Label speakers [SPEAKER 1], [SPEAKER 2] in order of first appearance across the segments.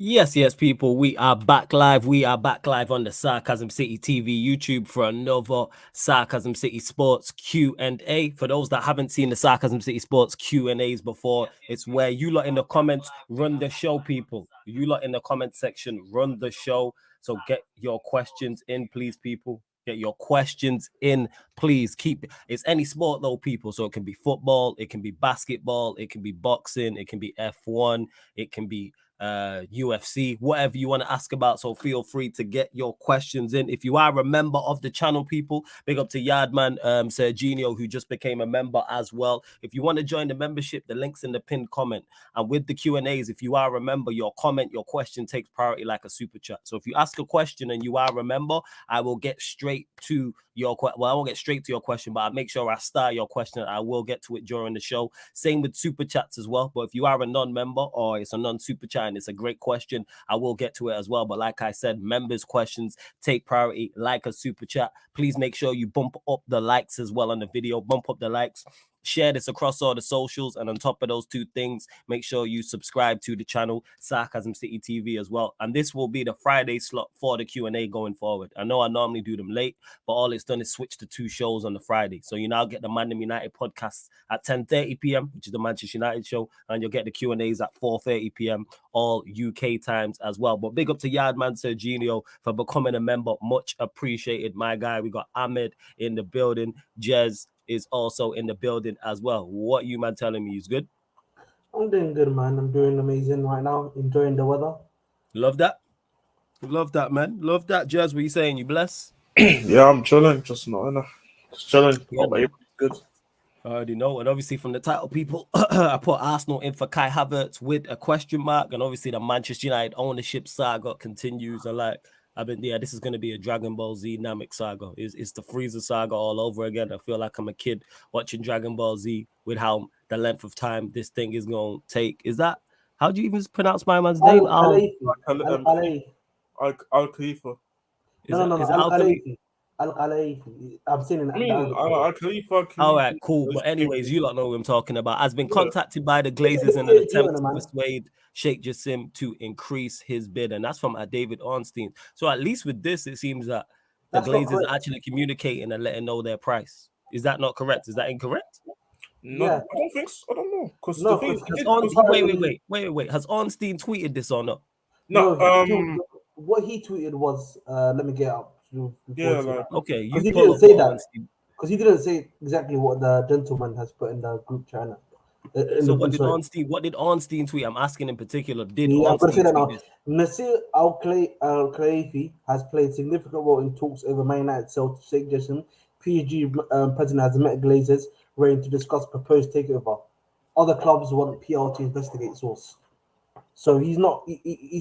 [SPEAKER 1] Yes, people. We are back live. We are back live on the Sarcasm City TV YouTube for another Sarcasm City Sports Q&A. For those that haven't seen the Sarcasm City Sports Q&As before, it's where you lot in the comments run the show, people. You lot in the comment section run the show. So get your questions in, please, people. Get your questions in, please. It's any sport though, people. So it can be football, it can be basketball, it can be boxing, it can be F1, it can be UFC, whatever you want to ask about. So feel free to get your questions in. If you are a member of the channel, people, big up to Yardman Serginio, who just became a member as well. If you want to join the membership, the link's in the pinned comment. And with the Q&As, if you are a member, your comment, your question takes priority like a super chat. So if you ask a question and you are a member, I will get straight to your question. Well, I won't get straight to your question, but I'll make sure I start your question. I will get to it during the show. Same with super chats as well. But if you are a non-member or it's a non-super chat and it's a great question, I will get to it as well. But like I said, members' questions take priority like a super chat. Please make sure you bump up the likes as well on the video. Bump up the likes. Share this across all the socials, and on top of those two things, make sure you subscribe to the channel Sarcasm City TV as well. And this will be the Friday slot for the Q&A going forward. I know I normally do them late, but all it's done is switch to 2 shows on the Friday. So you now get the Man United podcast at 10:30 p.m., which is the Manchester United show, and you'll get the Q&As at 4:30 p.m. all UK times as well. But big up to Yardman Serginio for becoming a member. Much appreciated, my guy. We got Ahmed in the building. Jez is also in the building as well. What you man telling me is good?
[SPEAKER 2] I'm doing good, man. I'm doing amazing right now. Enjoying the weather.
[SPEAKER 1] Love that. Love that, man. Love that. Jez, what you saying? You bless?
[SPEAKER 3] Yeah, I'm chilling. Just not enough. Just chilling.
[SPEAKER 1] Yeah,
[SPEAKER 3] Hope everybody's good.
[SPEAKER 1] I already know. And obviously from the title, people, I put Arsenal in for Kai Havertz with a question mark. And obviously the Manchester United ownership saga continues. And this is going to be a Dragon Ball Z Namek saga. It's the Frieza saga all over again. I feel like I'm a kid watching Dragon Ball Z with how the length of time this thing is going to take. How do you even pronounce my man's name?
[SPEAKER 2] Al Khalifi. Al Khalifi.
[SPEAKER 3] Al Khalifa.
[SPEAKER 2] No.
[SPEAKER 1] Is it
[SPEAKER 2] Al
[SPEAKER 1] Al Khalifa?
[SPEAKER 2] Khalifi. Al Khalifi. I'm saying it.
[SPEAKER 3] I mean, Al Khalifa.
[SPEAKER 1] All right, cool. But anyways, you lot know what I'm talking about. Has been contacted by the Glazers in an attempt to persuade Sheikh Jassim to increase his bid, and that's from David Ornstein. So at least with this, it seems that the Glazers are actually communicating and letting know their price. Is that not correct? Is that incorrect?
[SPEAKER 3] No,
[SPEAKER 2] Yeah.
[SPEAKER 3] I don't think so. I don't know. Because
[SPEAKER 2] No,
[SPEAKER 3] the thing
[SPEAKER 1] Wait. Has Ornstein tweeted this or not?
[SPEAKER 3] no,
[SPEAKER 2] what he tweeted was, let me get up.
[SPEAKER 3] yeah, like,
[SPEAKER 1] Okay,
[SPEAKER 2] because
[SPEAKER 1] you
[SPEAKER 2] he
[SPEAKER 1] pull
[SPEAKER 2] didn't
[SPEAKER 1] up
[SPEAKER 2] say
[SPEAKER 1] what
[SPEAKER 2] that.
[SPEAKER 1] Ornstein.
[SPEAKER 2] Because he didn't say exactly what the gentleman has put in the group chat.
[SPEAKER 1] So what did Ornstein tweet? I'm asking in particular, did
[SPEAKER 2] Yeah, I'm going to say
[SPEAKER 1] Ornstein
[SPEAKER 2] that
[SPEAKER 1] tweet
[SPEAKER 2] now.
[SPEAKER 1] this?
[SPEAKER 2] Nasir Al Khelaifi has played significant role in talks over Man United sale to Sheikh Jassim. PSG president has met Glazers, ready to discuss proposed takeover. Other clubs want PL to investigate source. So he's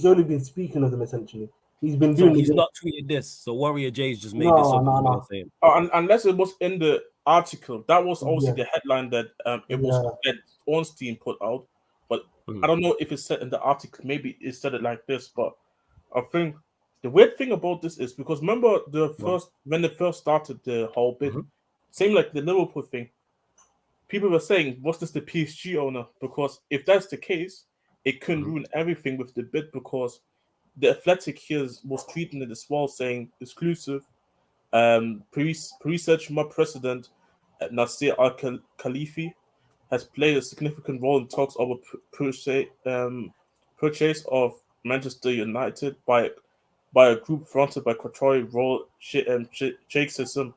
[SPEAKER 2] only been speaking of them essentially. He's been
[SPEAKER 1] So
[SPEAKER 2] doing
[SPEAKER 1] he's
[SPEAKER 2] it.
[SPEAKER 1] not tweeted this. So Warrior J's just made this
[SPEAKER 2] No,
[SPEAKER 1] up, is
[SPEAKER 2] no,
[SPEAKER 1] what you're
[SPEAKER 2] no.
[SPEAKER 1] saying.
[SPEAKER 3] unless it was in the article, that was obviously
[SPEAKER 2] Yeah,
[SPEAKER 3] the headline that it was
[SPEAKER 2] yeah.
[SPEAKER 3] that Ornstein put out. But
[SPEAKER 1] Mhm.
[SPEAKER 3] I don't know if it's said in the article. Maybe it said it like this. But I think the weird thing about this is because remember when they first started the whole bit,
[SPEAKER 1] Mhm.
[SPEAKER 3] same like the Liverpool thing. People were saying, "Was this the PSG owner?" Because if that's the case, it can
[SPEAKER 1] Mhm.
[SPEAKER 3] ruin everything with the bid because the Athletic here was tweeting it as well, saying exclusive. Paris Saint-Germain president Nasser Al-Khalifi has played a significant role in talks over purchase of Manchester United by a group fronted by Qatari royal Sheikh Jassim.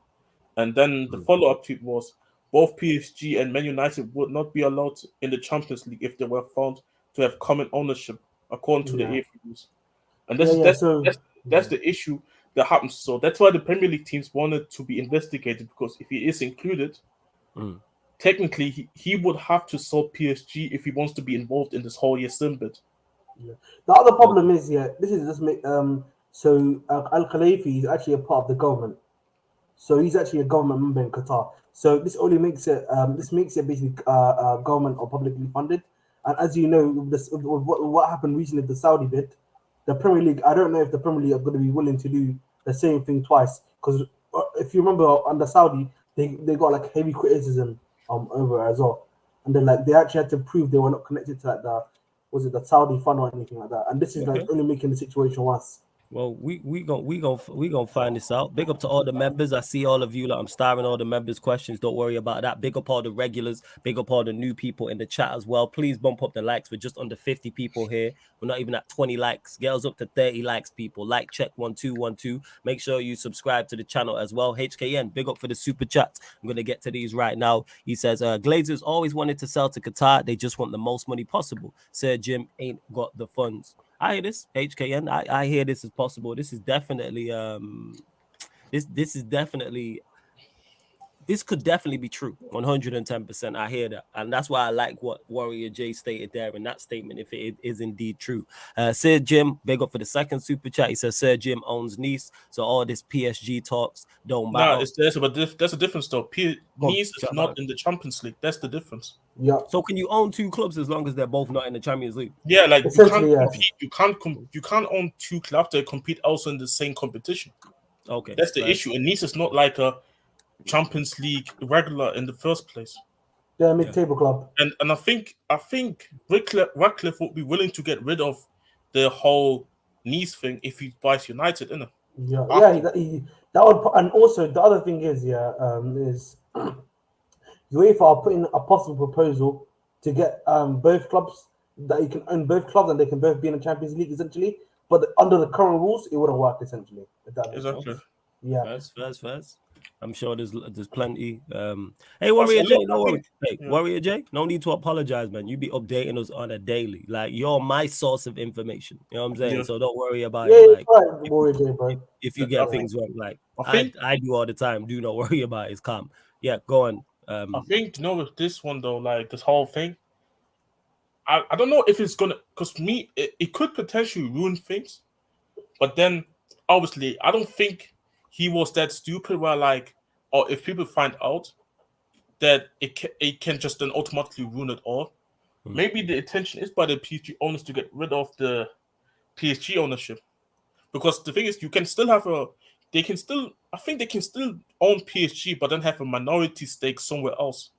[SPEAKER 3] And then the
[SPEAKER 1] Mhm.
[SPEAKER 3] follow-up tweet was both PSG and Man United would not be allowed in the Champions League if they were found to have common ownership, according to the
[SPEAKER 2] Yeah,
[SPEAKER 3] AFC rules. And
[SPEAKER 2] yeah,
[SPEAKER 3] that's
[SPEAKER 2] yeah.
[SPEAKER 3] that's
[SPEAKER 2] So
[SPEAKER 3] that's that's the issue that happens. So that's why the Premier League teams wanted to be investigated because if he is included,
[SPEAKER 1] Mhm.
[SPEAKER 3] technically he would have to sell PSG if he wants to be involved in this whole Yassim bit.
[SPEAKER 2] yeah. The other
[SPEAKER 1] Okay.
[SPEAKER 2] problem is, yeah, this is just so Al Khalifi is actually a part of the government. So he's actually a government member in Qatar. So this makes it basically government or publicly funded. And as you know, with what happened recently with the Saudi bid, the Premier League. I don't know if the Premier League are going to be willing to do the same thing twice. Because if you remember under Saudi, they got like heavy criticism over it as well, and then like they actually had to prove they were not connected to like was it the Saudi fund or anything like that. And this is like only making the situation worse.
[SPEAKER 1] Well, we gonna find this out. Big up to all the members. I see all of you. Like, I'm starring all the members' questions. Don't worry about that. Big up all the regulars. Big up all the new people in the chat as well. Please bump up the likes. We're just under 50 people here. We're not even at 20 likes. Get us up to 30 likes, people. Like check 1212. Make sure you subscribe to the channel as well. HKN, big up for the super chats. I'm gonna get to these right now. He says, Glazers always wanted to sell to Qatar. They just want the most money possible. Sir Jim ain't got the funds. I hear this, HKN. I hear this is possible. This is definitely this could definitely be true. 110%. I hear that. And that's why I like what Warrior J stated there in that statement, if it is indeed true. Sir Jim, big up for the second super chat. He says Sir Jim owns Nice, so all this PSG talks don't matter.
[SPEAKER 3] No, there's a difference though. Nice is not in the Champions League. That's the difference.
[SPEAKER 2] Yeah.
[SPEAKER 1] So can you own two clubs as long as they're both not in the Champions League?
[SPEAKER 3] Yeah, like you can't own two clubs that compete also in the same competition.
[SPEAKER 1] Okay.
[SPEAKER 3] That's the issue. And Nice is not like a Champions League regular in the first place.
[SPEAKER 2] They're a mid-table club.
[SPEAKER 3] And I think Ratcliffe would be willing to get rid of the whole Nice thing if he buys United, innit?
[SPEAKER 2] Yeah, that would. And also the other thing is, is UEFA are putting a possible proposal to get both clubs, that you can own both clubs and they can both be in the Champions League essentially. But under the current rules, it wouldn't work essentially.
[SPEAKER 3] Exactly.
[SPEAKER 2] Yeah.
[SPEAKER 1] First. I'm sure there's plenty. Hey, Warrior J, no worry. Hey, Warrior J, no need to apologize, man. You be updating us on a daily. Like, you're my source of information. You know what I'm saying? Yeah. So don't worry about it. Like,
[SPEAKER 2] right, Warrior J, bro.
[SPEAKER 1] If you get things wrong, like I do all the time, do not worry about it. It's calm. Yeah, go on.
[SPEAKER 3] I think, with this one though, like this whole thing, I don't know if it's gonna, because me, it could potentially ruin things, but then obviously I don't think he was that stupid where like, or if people find out that it can just then automatically ruin it all. Maybe the intention is by the PSG owners to get rid of the PSG ownership, because the thing is, I think they can still own PSG, but then have a minority stake somewhere else,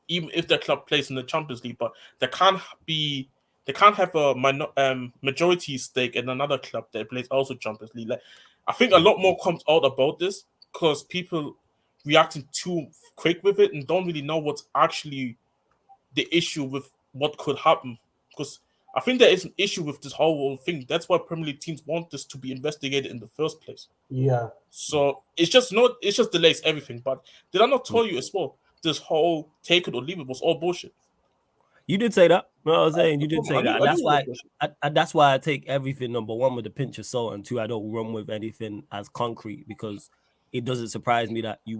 [SPEAKER 3] even if their club plays in the Champions League. But they can't have a majority stake in another club that plays also Champions League. Like, I think a lot more comes out about this because people reacting too quick with it and don't really know what's actually the issue with what could happen. Because I think there is an issue with this whole thing. That's why Premier League teams want this to be investigated in the first place.
[SPEAKER 2] Yeah.
[SPEAKER 3] So it just delays everything. But did I not tell you as well? This whole take it or leave it was all bullshit.
[SPEAKER 1] You did say that. You know what I'm saying? You did say that. And that's why I take everything, number one, with a pinch of salt, and two, I don't run with anything as concrete, because it doesn't surprise me that you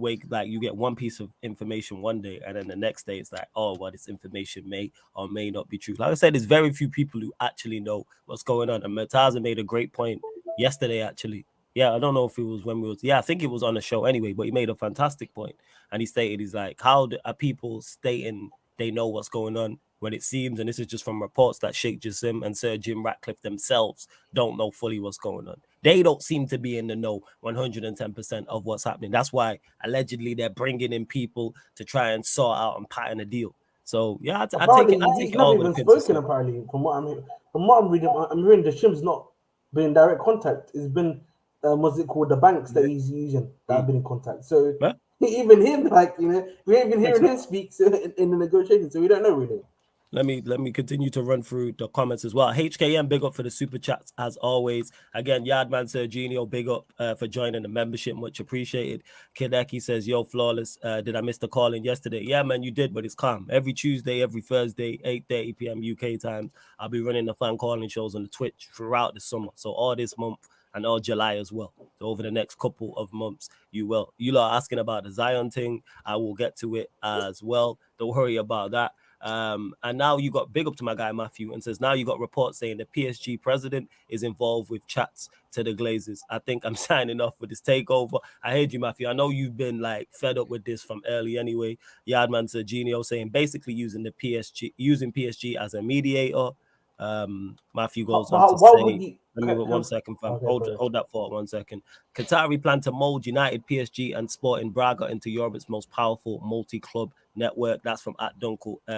[SPEAKER 1] get one piece of information one day, and then the next day it's like, oh, well, this information may or may not be true. Like I said, there's very few people who actually know what's going on. And Murtaza made a great point yesterday, actually. Yeah, I don't know if it was I think it was on the show anyway, but he made a fantastic point. And he stated, he's like, how are people stating they know what's going on when it seems, and this is just from reports, that Sheikh Jassim and Sir Jim Ratcliffe themselves don't know fully what's going on. They don't seem to be in the know 110% of what's happening. That's why allegedly they're bringing in people to try and sort out and pattern a deal. So yeah, I take it all with a pinch of salt.
[SPEAKER 2] Apparently, from what I'm reading, I'm hearing the Shim's not been in direct contact. It's been what's it called, the banks that he's using that have been in contact. So even him, like, we ain't been hearing him speak in the negotiations, so we don't know really.
[SPEAKER 1] Let me continue to run through the comments as well. HKM, big up for the super chats as always. Again, Yardman Serginio, big up for joining the membership, much appreciated. Kideki says, yo, flawless. Did I miss the call in yesterday? Yeah, man, you did, but it's calm. Every Tuesday, every Thursday, 8:30 p.m. UK time, I'll be running the fan calling shows on the Twitch throughout the summer. So all this month and all July as well. So over the next couple of months, you will. You lot are asking about the Zion thing. I will get to it as well. Don't worry about that. And now you got, big up to my guy Matthew, and says, now you got reports saying the PSG president is involved with chats to the Glazers. I think I'm signing off with this takeover. I heard you, Matthew. I know you've been like fed up with this from early anyway. Yardman Serginio saying basically using PSG as a mediator. Matthew goes on to say, let me 1 second, fam. Okay, hold that thought 1 second. Qatari plan to mold United, PSG, and Sporting Braga into Europe's most powerful multi-club network. That's from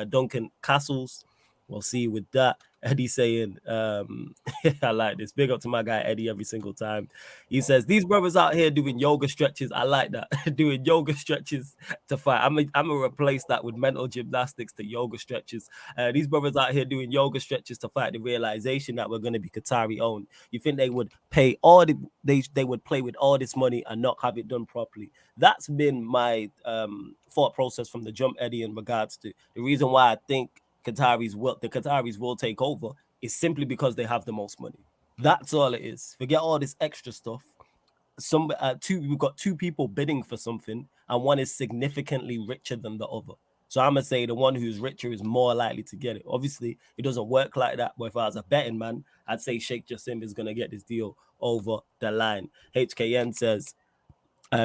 [SPEAKER 1] @Duncan Castles. We'll see with that. Eddie saying, I like this. Big up to my guy Eddie every single time. He says, these brothers out here doing yoga stretches. I like that. Doing yoga stretches to fight. I'm gonna replace that with mental gymnastics to yoga stretches. These brothers out here doing yoga stretches to fight the realization that we're gonna be Qatari owned. You think they would pay all they would play with all this money and not have it done properly? That's been my thought process from the jump, Eddie, in regards to the reason why I think the Qataris will take over is simply because they have the most money. That's all it is. Forget all this extra stuff. We've got two people bidding for something, and one is significantly richer than the other. So I'm gonna say the one who's richer is more likely to get it. Obviously, it doesn't work like that. But if I was a betting man, I'd say Sheikh Jassim is gonna get this deal over the line. HKN says,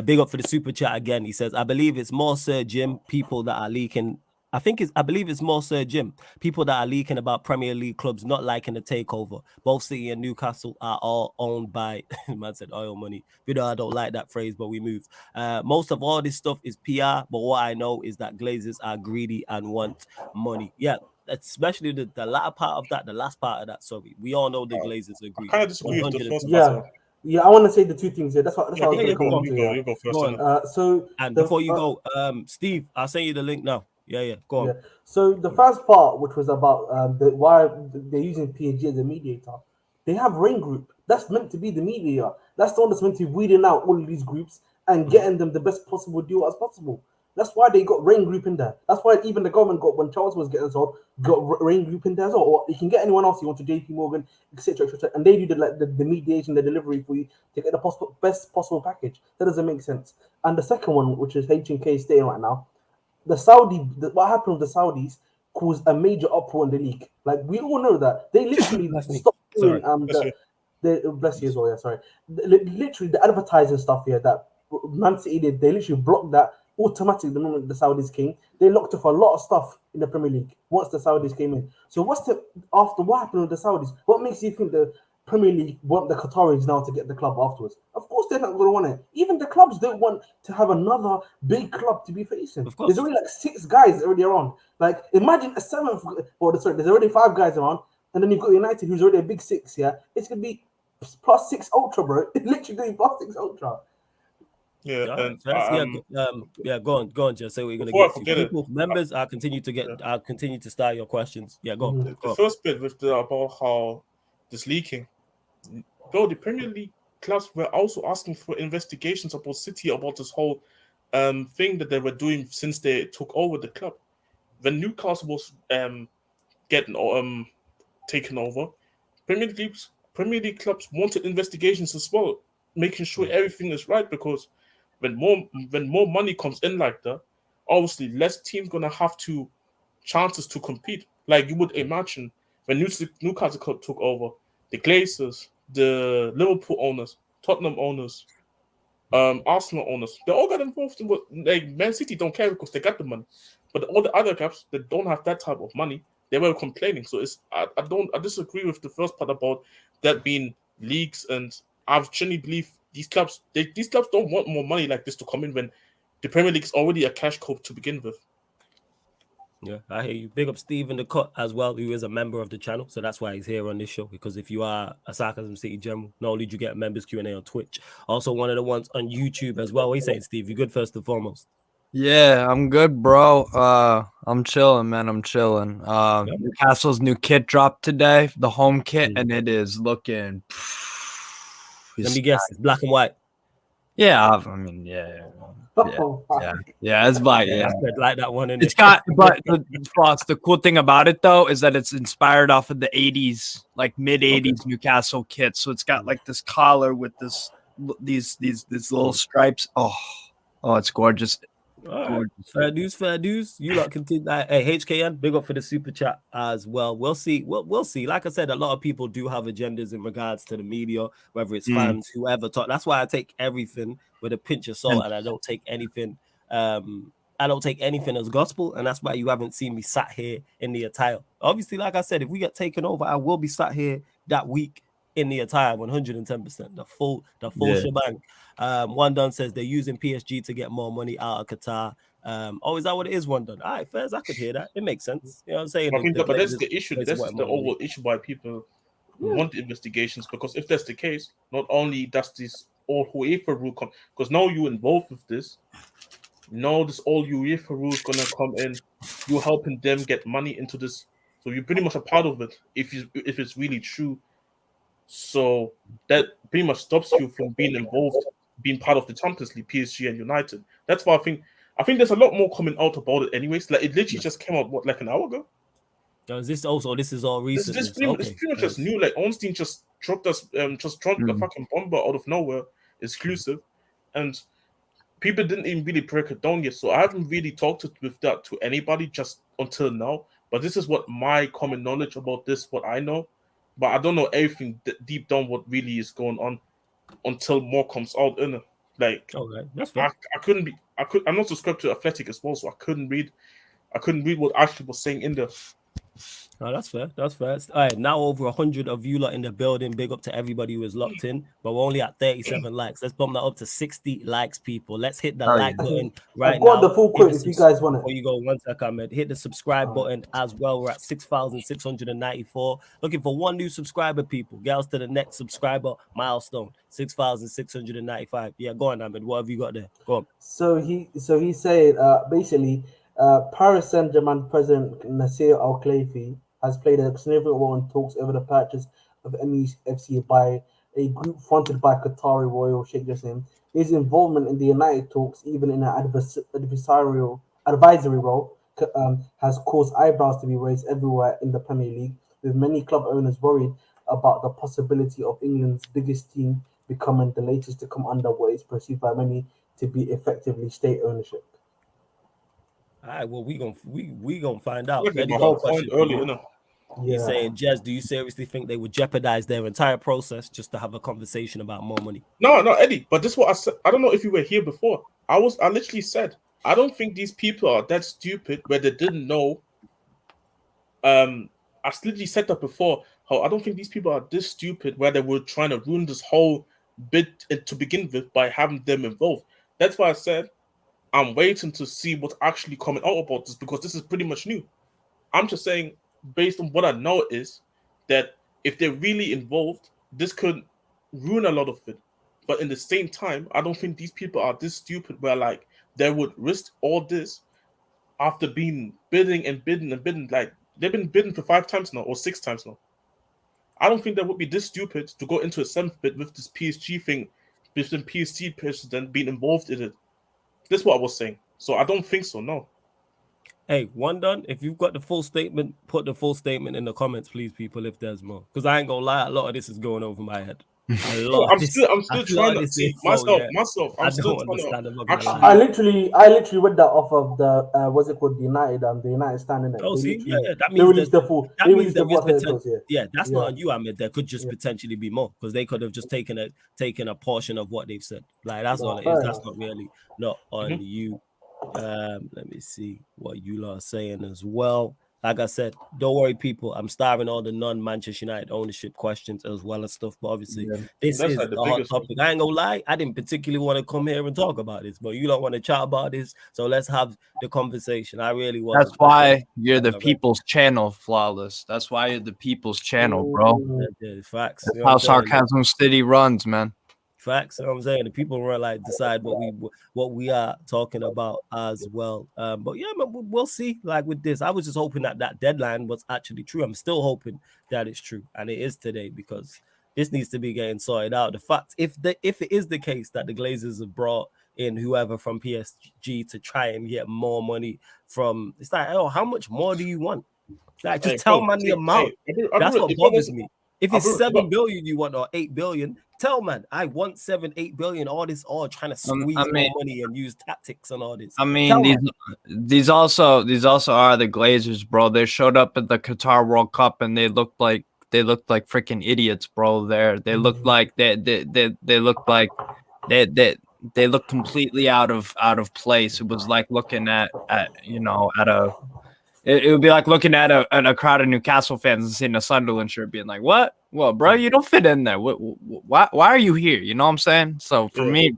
[SPEAKER 1] big up for the super chat again. He says, I believe it's more Sir Jim people that are leaking. I believe it's more Sir Jim people that are leaking about Premier League clubs not liking the takeover. Both City and Newcastle are all owned by, man said oil money. You know, I don't like that phrase, but we move. Most of all this stuff is PR, but what I know is that Glazers are greedy and want money. Yeah, especially the latter part of that, the last part of that. Sorry, we all know the Glazers are
[SPEAKER 3] I
[SPEAKER 1] greedy.
[SPEAKER 3] kind of disagree with the
[SPEAKER 1] 100%.
[SPEAKER 3] first
[SPEAKER 2] Yeah,
[SPEAKER 3] part.
[SPEAKER 2] yeah. I want to say the two things here. That's what I was going to come on to.
[SPEAKER 3] You go first.
[SPEAKER 1] Go on.
[SPEAKER 2] So
[SPEAKER 1] And before you go, Steve, I'll send you the link now. Yeah, go on.
[SPEAKER 2] Yeah. So the first part, which was about why they're using PSG as a mediator, they have Rain Group. That's meant to be the mediator. That's the one that's meant to be weeding out all of these groups and getting them the best possible deal as possible. That's why they got Rain Group in there. That's why even the government got, when Charles was getting sold, got Rain Group in there as well. Or you can get anyone else you want to, JP Morgan, etc., etc. And they do the mediation, the delivery for you to get the best possible package. That doesn't make sense. And the second one, which is H&K staying right now, what happened with the Saudis caused a major uproar in the league. Like we all know that they literally stopped doing bless you as well. Yeah, sorry. Literally the advertising stuff here that Man City did, they literally blocked that automatically the moment the Saudis came. They locked off a lot of stuff in the Premier League once the Saudis came in. So after what happened with the Saudis? What makes you think the Premier League want the Qataris now to get the club afterwards? Of course, they're not going to want it. Even the clubs don't want to have another big club to be facing. There's already like 6 guys already around. Like, imagine a 7th. There's already 5 guys around, and then you've got United, who's already a big 6. Yeah, it's gonna be +6 ultra, bro. It's literally +6 ultra.
[SPEAKER 3] Yeah,
[SPEAKER 1] go on, just say what you're
[SPEAKER 3] Before
[SPEAKER 1] gonna get to. Members, I'll continue to start your questions. Yeah, go on.
[SPEAKER 3] The first bit with about how this leaking. Bro, the Premier League clubs were also asking for investigations about City about this whole thing that they were doing since they took over the club. When Newcastle was getting taken over, Premier League clubs wanted investigations as well, making sure everything is right, because when more money comes in like that, obviously less teams gonna have chances to compete. Like you would imagine when Newcastle club took over, the Glazers, the Liverpool owners, Tottenham owners, Arsenal owners, they all got involved in what, like, Man City don't care because they got the money, but all the other clubs that don't have that type of money, they were complaining. So I disagree with the first part about that being leagues, and I genuinely believe these clubs don't want more money like this to come in when the Premier League is already a cash cow to begin with.
[SPEAKER 1] Yeah, I hear you. Big up Steve in the cut as well, who is a member of the channel. So that's why he's here on this show. Because if you are a Sarcasm City General, not only do you get members Q&A on Twitch, also one of the ones on YouTube as well. What are you saying, Steve? You good first and foremost?
[SPEAKER 4] Yeah, I'm good, bro. I'm chilling, man. I'm chilling. Newcastle's new kit dropped today, the home kit, and it is looking.
[SPEAKER 1] Let me guess, it's black and white.
[SPEAKER 4] Yeah, I mean, yeah, it's black. Yeah,
[SPEAKER 1] I like that one.
[SPEAKER 4] It's got, but the cool thing about it though is that it's inspired off of the '80s, like mid '80s Newcastle kit. So it's got like this collar with these little stripes. Oh, it's gorgeous.
[SPEAKER 1] Right. Fair dues. You lot continue. Hey, HKN, big up for the super chat as well. We'll see. We'll see. Like I said, a lot of people do have agendas in regards to the media, whether it's fans, whoever talk. That's why I take everything with a pinch of salt, and I don't take anything. I don't take anything as gospel, and that's why you haven't seen me sat here in the attire. Obviously, like I said, if we get taken over, I will be sat here that week in the attire, 110%. The full
[SPEAKER 4] Yeah.
[SPEAKER 1] shebang. One Done says they're using PSG to get more money out of Qatar. Oh, is that what it is, One Done? All right, Fairs, I could hear that. It makes sense. You know what I'm saying?
[SPEAKER 3] I mean,
[SPEAKER 1] The
[SPEAKER 3] but that's
[SPEAKER 1] Glazers-
[SPEAKER 3] the issue.
[SPEAKER 1] Glazers
[SPEAKER 3] That's
[SPEAKER 1] want
[SPEAKER 3] the
[SPEAKER 1] more money.
[SPEAKER 3] overall issue why people want investigations. Because if that's the case, not only does this all UEFA rule come, because now you're involved with this, now this all UEFA rule is gonna come in. You're helping them get money into this, so you're pretty much a part of it. If it's really true, so that pretty much stops you from being involved, being part of the Champions League, PSG and United. That's why I think there's a lot more coming out about it anyways. Like it literally just came out like an hour ago.
[SPEAKER 1] This is all recent.
[SPEAKER 3] It's pretty much just new. Like Ornstein just dropped the fucking bomber out of nowhere, exclusive, and people didn't even really break it down yet. So I haven't really talked with that to anybody just until now. But this is what my common knowledge about this, what I know. But I don't know everything deep down what really is going on until more comes out. In it. Like,
[SPEAKER 1] okay, that's fair.
[SPEAKER 3] I'm not subscribed to Athletic as well, so I couldn't read what Ashley was saying in there.
[SPEAKER 1] No, that's fair. That's fair. All right, now over 100 of you lot in the building. Big up to everybody who is locked in. But we're only at 37 likes. Let's bump that up to 60 likes, people. Let's hit the like button right
[SPEAKER 2] I've got
[SPEAKER 1] now.
[SPEAKER 2] the full quote if you guys want it.
[SPEAKER 1] Before you go, one second, Ahmed. Hit the subscribe button as well. We're at 6,694. Looking for one new subscriber, people. Girls to the next subscriber milestone. 6,695. Yeah, go on, Ahmed. What have you got there? Go on.
[SPEAKER 2] So he said basically Paris Saint-Germain president Nasser Al-Khelaifi has played a significant role in talks over the purchase of MEFC by a group fronted by Qatari royal Sheikh Jassim. His involvement in the United talks, even in an advisory role, has caused eyebrows to be raised everywhere in the Premier League, with many club owners worried about the possibility of England's biggest team becoming the latest to come under what is perceived by many to be effectively state ownership.
[SPEAKER 1] All right, well, we gonna find out.
[SPEAKER 3] Look at
[SPEAKER 1] Eddie
[SPEAKER 3] my
[SPEAKER 1] got a
[SPEAKER 3] whole
[SPEAKER 1] question
[SPEAKER 3] point
[SPEAKER 1] for you.
[SPEAKER 3] earlier, you know.
[SPEAKER 1] He's saying, Jez, do you seriously think they would jeopardize their entire process just to have a conversation about more money?
[SPEAKER 3] No, Eddie. But this is what I said. I don't know if you were here before. I literally said I don't think these people are that stupid where they didn't know. I literally said that before. How I don't think these people are this stupid where they were trying to ruin this whole bit to begin with by having them involved. That's why I said I'm waiting to see what's actually coming out about this because this is pretty much new. I'm just saying, based on what I know, is that if they're really involved, this could ruin a lot of it. But in the same time, I don't think these people are this stupid where like they would risk all this after being bidding and bidding and bidding. Like they've been bidding for 5 times now or 6 times now. I don't think they would be this stupid to go into a 7th bid with this PSG thing, with the PSG president being involved in it. That's what I was saying. So I don't think so, no.
[SPEAKER 1] Hey, One Done, if you've got the full statement, put the full statement in the comments, please, people, if there's more. Because I ain't gonna lie, a lot of this is going over my head.
[SPEAKER 3] I'm still trying to see myself. I'm still trying to
[SPEAKER 2] I literally read that off of the what's it called, the United standing.
[SPEAKER 1] Oh, see, that
[SPEAKER 2] they released the full.
[SPEAKER 1] That
[SPEAKER 2] they
[SPEAKER 1] means
[SPEAKER 2] released
[SPEAKER 1] there
[SPEAKER 2] the
[SPEAKER 1] is
[SPEAKER 2] full.
[SPEAKER 1] that's not on you, Ahmed. There could just potentially be more because they could have just taken a portion of what they've said. Like that's all it is. That's not really not on you. Let me see what you lot are saying as well. Like I said, don't worry, people. I'm starving all the non-Manchester United ownership questions as well as stuff. But obviously, this is like the hot topic. I ain't gonna lie. I didn't particularly want to come here and talk about this, but you don't want to chat about this. So let's have the conversation. I really want.
[SPEAKER 4] That's why you're the people's channel, Flawless. That's why you're the people's channel, bro.
[SPEAKER 1] Facts.
[SPEAKER 4] That's how Sarcasm City runs, man.
[SPEAKER 1] Facts. You know what I'm saying? The people will like decide what we are talking about as well. But yeah, we'll see. Like with this, I was just hoping that deadline was actually true. I'm still hoping that it's true, and it is today because this needs to be getting sorted out. The fact, if it is the case that the Glazers have brought in whoever from PSG to try and get more money from, it's like, oh, how much more do you want? Like, just tell man the amount. That's what bothers me. If it's 7 billion you want or 8 billion, tell man I want 7-8 billion. All trying to squeeze more money and use tactics and all this.
[SPEAKER 4] I mean, these also are the Glazers, bro. They showed up at the Qatar World Cup and they looked like freaking idiots, bro. They looked like they look completely out of place. It was like looking at It would be like looking at a crowd of Newcastle fans and seeing a Sunderland shirt, being like, "What? Well, bro, you don't fit in there. Why are you here?" You know what I'm saying? So for me,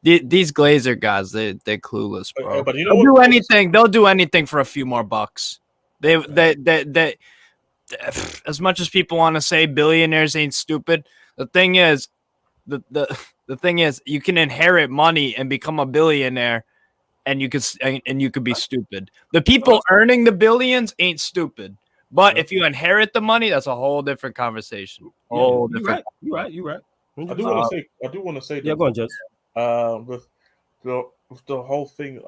[SPEAKER 4] these Glazer guys, they're clueless, bro.
[SPEAKER 3] But you know
[SPEAKER 4] They'll
[SPEAKER 3] what?
[SPEAKER 4] do anything. They'll do anything for a few more bucks. They as much as people want to say billionaires ain't stupid, the thing is, the thing is, you can inherit money and become a billionaire, and you could be stupid. The people earning the billions ain't stupid, but if you inherit the money, that's a whole different conversation. Whole different.
[SPEAKER 1] You're right.
[SPEAKER 3] I do want to say.
[SPEAKER 1] Yeah, go on, Jess.
[SPEAKER 3] With the whole thing.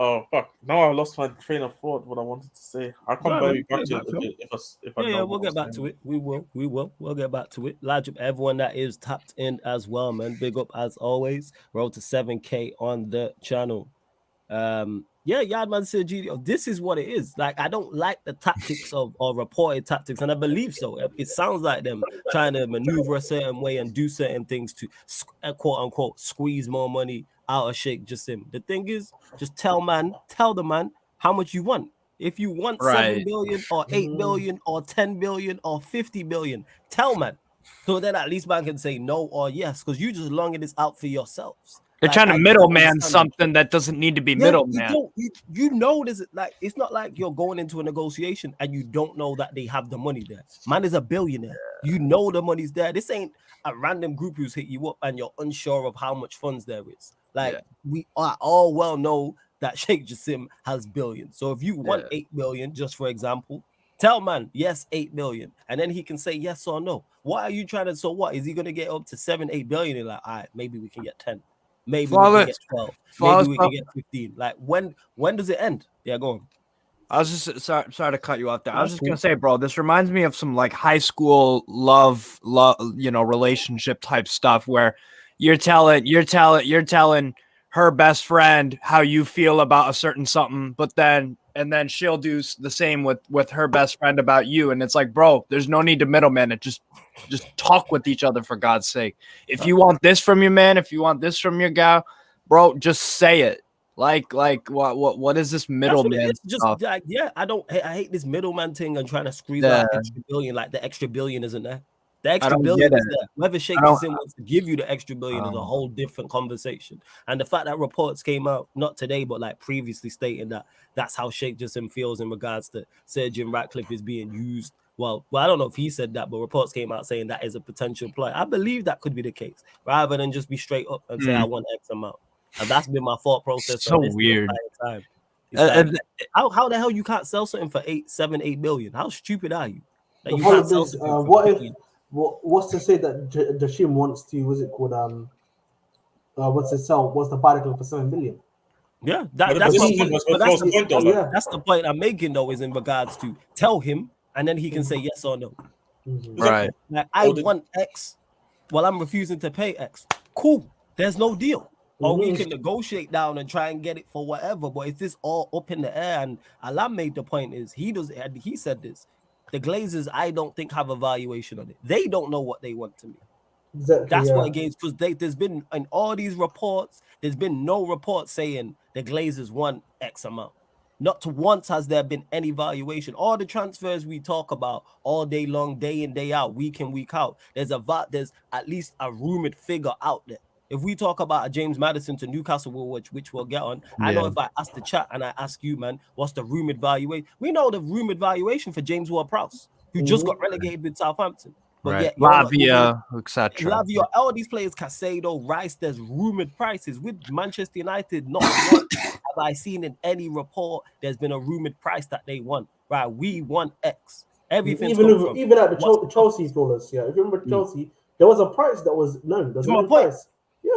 [SPEAKER 3] Oh fuck! Now I lost my train of thought. What I wanted to say. I'll come back to it if I know.
[SPEAKER 1] Yeah, we'll get back to it. We will. We'll get back to it. Large up everyone that is tapped in as well, man. Big up as always. Road to 7K on the channel. Yeah, Yardman said, GD, this is what it is. Like, I don't like the tactics or reported tactics, and I believe so. It sounds like them trying to maneuver a certain way and do certain things to quote unquote squeeze more money out of Sheikh Jassim. The thing is, just tell the man how much you want. If you want 7 billion or 8 billion or 10 billion or 50 billion, tell man. So then at least man can say no or yes, because you just longing this out for yourselves.
[SPEAKER 4] They're
[SPEAKER 1] like,
[SPEAKER 4] trying to middleman something that doesn't need to be middleman.
[SPEAKER 1] You know, this like it's not like you're going into a negotiation and you don't know that they have the money there. Man is a billionaire. You know the money's there. This ain't a random group who's hit you up and you're unsure of how much funds there is. Like we are all well know that Sheikh Jassim has billions. So if you want 8 billion, just for example, tell man yes 8 billion, and then he can say yes or no. What are you trying to? So what is he gonna get up to 7-8 billion? And like, all right, maybe we can get 10. Maybe we can get 12. Maybe we can get 15. Like when does it end? Yeah, go on.
[SPEAKER 4] I was just sorry to cut you off there. I was just gonna say, bro, this reminds me of some like high school love, relationship type stuff where you're telling her best friend how you feel about a certain something, but then she'll do the same with her best friend about you, and it's like, bro, there's no need to middleman it. Just talk with each other, for God's sake. If you want this from your man, if you want this from your gal, bro, just say it. Like what is this middleman?
[SPEAKER 1] Just like, I hate this middleman thing and trying to squeeze out extra billion. Like the extra billion isn't there. The extra billion is there. Whether Sheikh Jassim wants to give you the extra billion is a whole different conversation. And the fact that reports came out, not today, but like previously stating that that's how Sheikh Jassim feels in regards to Sir Jim Ratcliffe is being used. Well, I don't know if he said that, but reports came out saying that is a potential ploy. I believe that could be the case, rather than just be straight up and say I want X amount. And that's been my thought process.
[SPEAKER 4] So weird.
[SPEAKER 1] Time. Like, how the hell you can't sell something for 8 billion? How stupid are you? That you can't sell something
[SPEAKER 2] what's to say that Dashim wants to? What's it called? What's it sell? What's the particle for 7 billion?
[SPEAKER 1] Yeah, that's the point I'm making though. Is in regards to tell him, and then he can say yes or no.
[SPEAKER 4] Right.
[SPEAKER 1] Like I want X, well I'm refusing to pay X. Cool. There's no deal. Or we can negotiate down and try and get it for whatever. But it's this all up in the air. And Alam made the point is he said this. The Glazers, I don't think have a valuation on it. They don't know what they want to me.
[SPEAKER 2] Exactly,
[SPEAKER 1] that's what against, because there's been in all these reports, there's been no report saying the Glazers want X amount. Not once has there been any valuation. All the transfers we talk about all day long, day in, day out, week in, week out, there's at least a rumored figure out there. If we talk about a James Maddison to Newcastle, which we'll get on, I know if I ask the chat and I ask you, man, what's the rumored valuation? We know the rumored valuation for James Ward-Prowse, who just got relegated with Southampton. But yet,
[SPEAKER 4] Lavia, etc.
[SPEAKER 1] Lavia, all these players, Casado, Rice, there's rumored prices. With Manchester United, not once have I seen in any report there's been a rumored price that they want. Right, we want X. Everything.
[SPEAKER 2] Even at the Chelsea dollars, yeah. If you remember Chelsea, there was a price that was known. There's no price.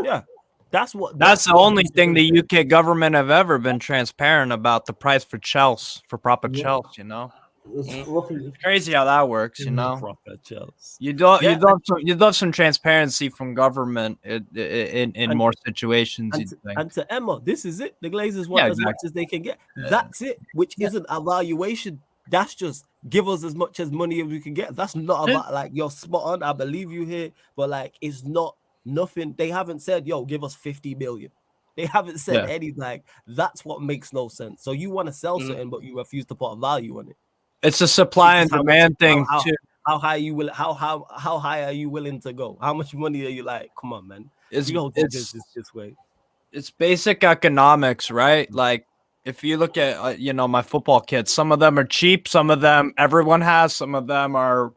[SPEAKER 1] Yeah. That's
[SPEAKER 4] the only thing the UK government have ever been transparent about, the price for Chelsea, for proper Chelsea, you know. It's crazy how that works, you know.
[SPEAKER 1] Proper Chelsea.
[SPEAKER 4] You'd love some transparency from government in more situations.
[SPEAKER 1] And to Emma, this is it. The Glazers want as much as they can get. That's it, which isn't a valuation. That's just give us as much as money as we can get. That's not about like you're spot on. I believe you here, but like it's not nothing. They haven't said, yo, give us 50 billion. They haven't said
[SPEAKER 4] Yeah.
[SPEAKER 1] any, like, that's what makes no sense. So you want to sell something, but you refuse to put a value on it.
[SPEAKER 4] It's a supply and
[SPEAKER 1] How much-
[SPEAKER 4] demand thing
[SPEAKER 1] how,
[SPEAKER 4] too.
[SPEAKER 1] how high you will how high are you willing to go? How much money are you like? Come on, man.
[SPEAKER 4] It's
[SPEAKER 1] You don't do business this way.
[SPEAKER 4] it's basic economics, right? Like if you look at my football kits, some of them are cheap, some of them everyone has, some of them are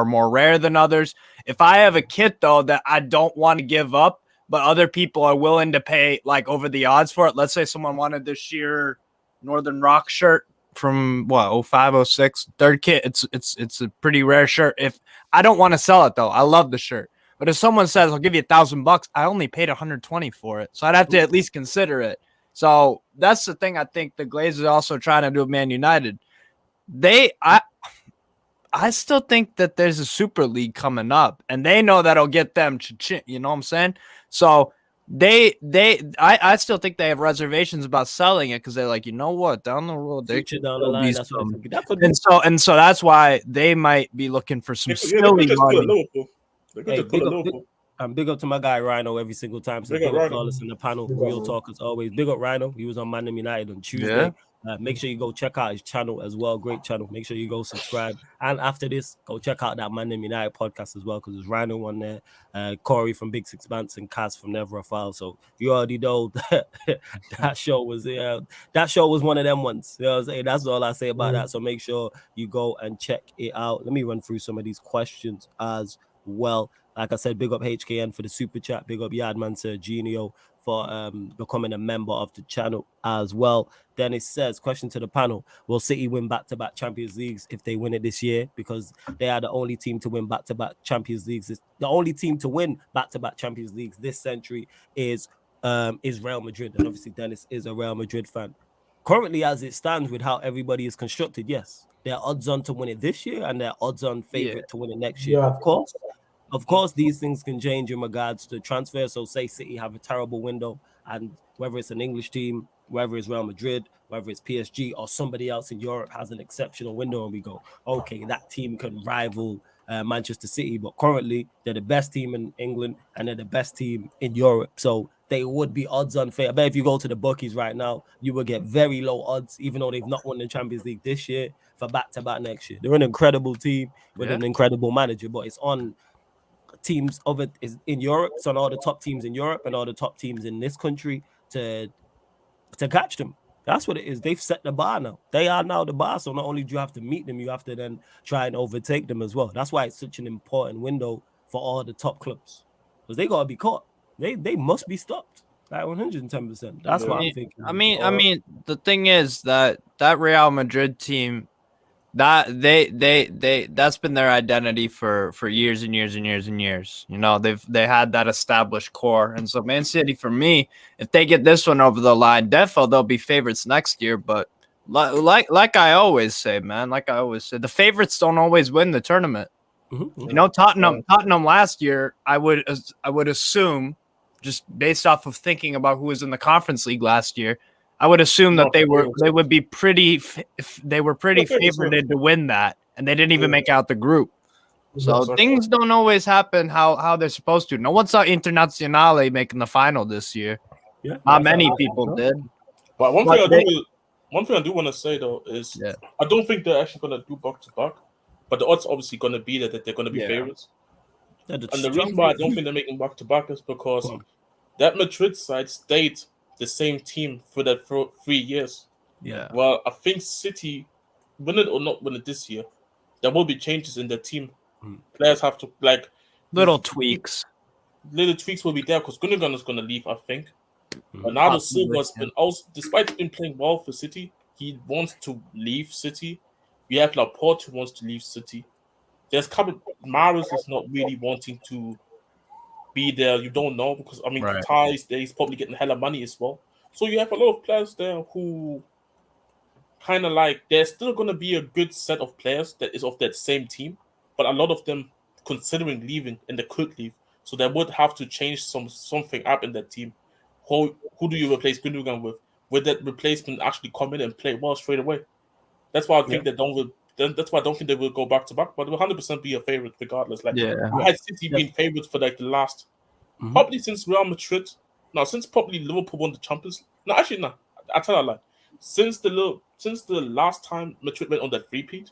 [SPEAKER 4] more rare than others. If I have a kit though that I don't want to give up, but other people are willing to pay like over the odds for it. Let's say someone wanted this sheer Northern Rock shirt from 05, 06, third kit. It's a pretty rare shirt. If I don't want to sell it though, I love the shirt. But if someone says I'll give you $1,000, I only paid 120 for it, so I'd have to at least consider it. So that's the thing. I think the Glazers are also trying to do with Man United. I still think that there's a Super League coming up, and they know that'll get them. You know what I'm saying? So I still think they have reservations about selling it because they're like, you know what, down the road they
[SPEAKER 1] Future
[SPEAKER 4] could
[SPEAKER 1] down the
[SPEAKER 4] still
[SPEAKER 1] line,
[SPEAKER 4] be
[SPEAKER 1] that's what
[SPEAKER 4] some.
[SPEAKER 1] it's- that could
[SPEAKER 4] And so that's why they might be looking for some
[SPEAKER 3] They could
[SPEAKER 4] silly
[SPEAKER 3] just put a
[SPEAKER 4] money.
[SPEAKER 3] Liverpool. They could
[SPEAKER 1] Hey,
[SPEAKER 3] just put a
[SPEAKER 1] big
[SPEAKER 3] Liverpool.
[SPEAKER 1] up to my guy Rhino every single time. So
[SPEAKER 3] Big
[SPEAKER 1] big
[SPEAKER 3] up
[SPEAKER 1] up
[SPEAKER 3] Rhino.
[SPEAKER 1] Flawless in the panel.
[SPEAKER 2] Big up,
[SPEAKER 1] Real
[SPEAKER 2] man.
[SPEAKER 1] talk as always. Big up Rhino. He was on Man United on Tuesday. Make sure you go check out his channel as well. Great channel. Make sure you go subscribe. And after this, go check out that Man United podcast as well, because there's Rhino on there, Corey from Big Six Bands, and Kaz from Never a File. So you already know that show was one of them ones. You know what I'm saying? That's all I say about that. So make sure you go and check it out. Let me run through some of these questions as well. Like I said, big up HKN for the super chat. Big up Yadman Serginio for becoming a member of the channel as well. Then it says, question to the panel: will City win back-to-back Champions Leagues if they win it this year? Because they are the only team to win back-to-back Champions Leagues. The only team to win back-to-back Champions Leagues this century is Real Madrid, and obviously Dennis is a Real Madrid fan. Currently, as it stands, with how everybody is constructed, yes, they're odds on to win it this year, and they're odds on favorite to win it next year.
[SPEAKER 2] Yeah.
[SPEAKER 1] Of course, these things can change in regards to transfer. So say City have a terrible window, and whether it's an English team, whether it's Real Madrid, whether it's PSG or somebody else in Europe has an exceptional window, and we go, okay, that team can rival Manchester City. But currently, they're the best team in England, and they're the best team in Europe. So they would be odds on fair. I bet if you go to the bookies right now, you will get very low odds, even though they've not won the Champions League this year, for back-to-back next year. They're an incredible team with an incredible manager, but it's on teams of it is in Europe. So all the top teams in Europe and all the top teams in this country to catch them. That's what it is. They've set the bar now. They are now the bar. So not only do you have to meet them, you have to then try and overtake them as well. That's why it's such an important window for all the top clubs, because they gotta be caught. They must be stopped. Like 110%. That's what I'm thinking.
[SPEAKER 4] I mean, the thing is that Real Madrid team, that that's been their identity for years and years and years and years. You know, they had that established core, and so Man City, for me, if they get this one over the line, defo they'll be favorites next year. But like I always say, man, the favorites don't always win the tournament.
[SPEAKER 1] Mm-hmm.
[SPEAKER 4] You know, Tottenham last year, I would assume, just based off of thinking about who was in the Conference League last year, I would assume that they would be pretty favored to win that, and they didn't even make out the group. So things don't always happen how they're supposed to. No one saw Internazionale making the final this year.
[SPEAKER 1] Yeah,
[SPEAKER 4] not many people did.
[SPEAKER 3] But one thing I do want to say though is I don't think they're actually going to do back to back, but the odds obviously going to be that they're going to be favorites. And the reason why I don't think they're making back to back is because that Madrid side stayed the same team for 3 years.
[SPEAKER 1] Yeah.
[SPEAKER 3] Well, I think City, win it or not win it this year, there will be changes in the team. Players have to
[SPEAKER 4] little tweaks.
[SPEAKER 3] Little tweaks will be there because Gundogan is going to leave, I think. Bernardo Silva has been also, despite been playing well for City, he wants to leave City. We have Laporte who wants to leave City. There's Mahrez is not really wanting to be there. You don't know because Qatar is there. He's probably getting hella money as well. So you have a lot of players there who kind of there's still going to be a good set of players that is of that same team, but a lot of them considering leaving, and they could leave. So they would have to change something up in that team. Who do you replace Gundogan with? Would that replacement actually come in and play well straight away? That's why I think that's why I don't think they will go back to back, but they will 100% be a favorite regardless. I had City being favorites for the last probably since Real Madrid No, since probably Liverpool won the Champions League. No, actually, no. I tell you a lie. Since the last time Madrid went on that repeat,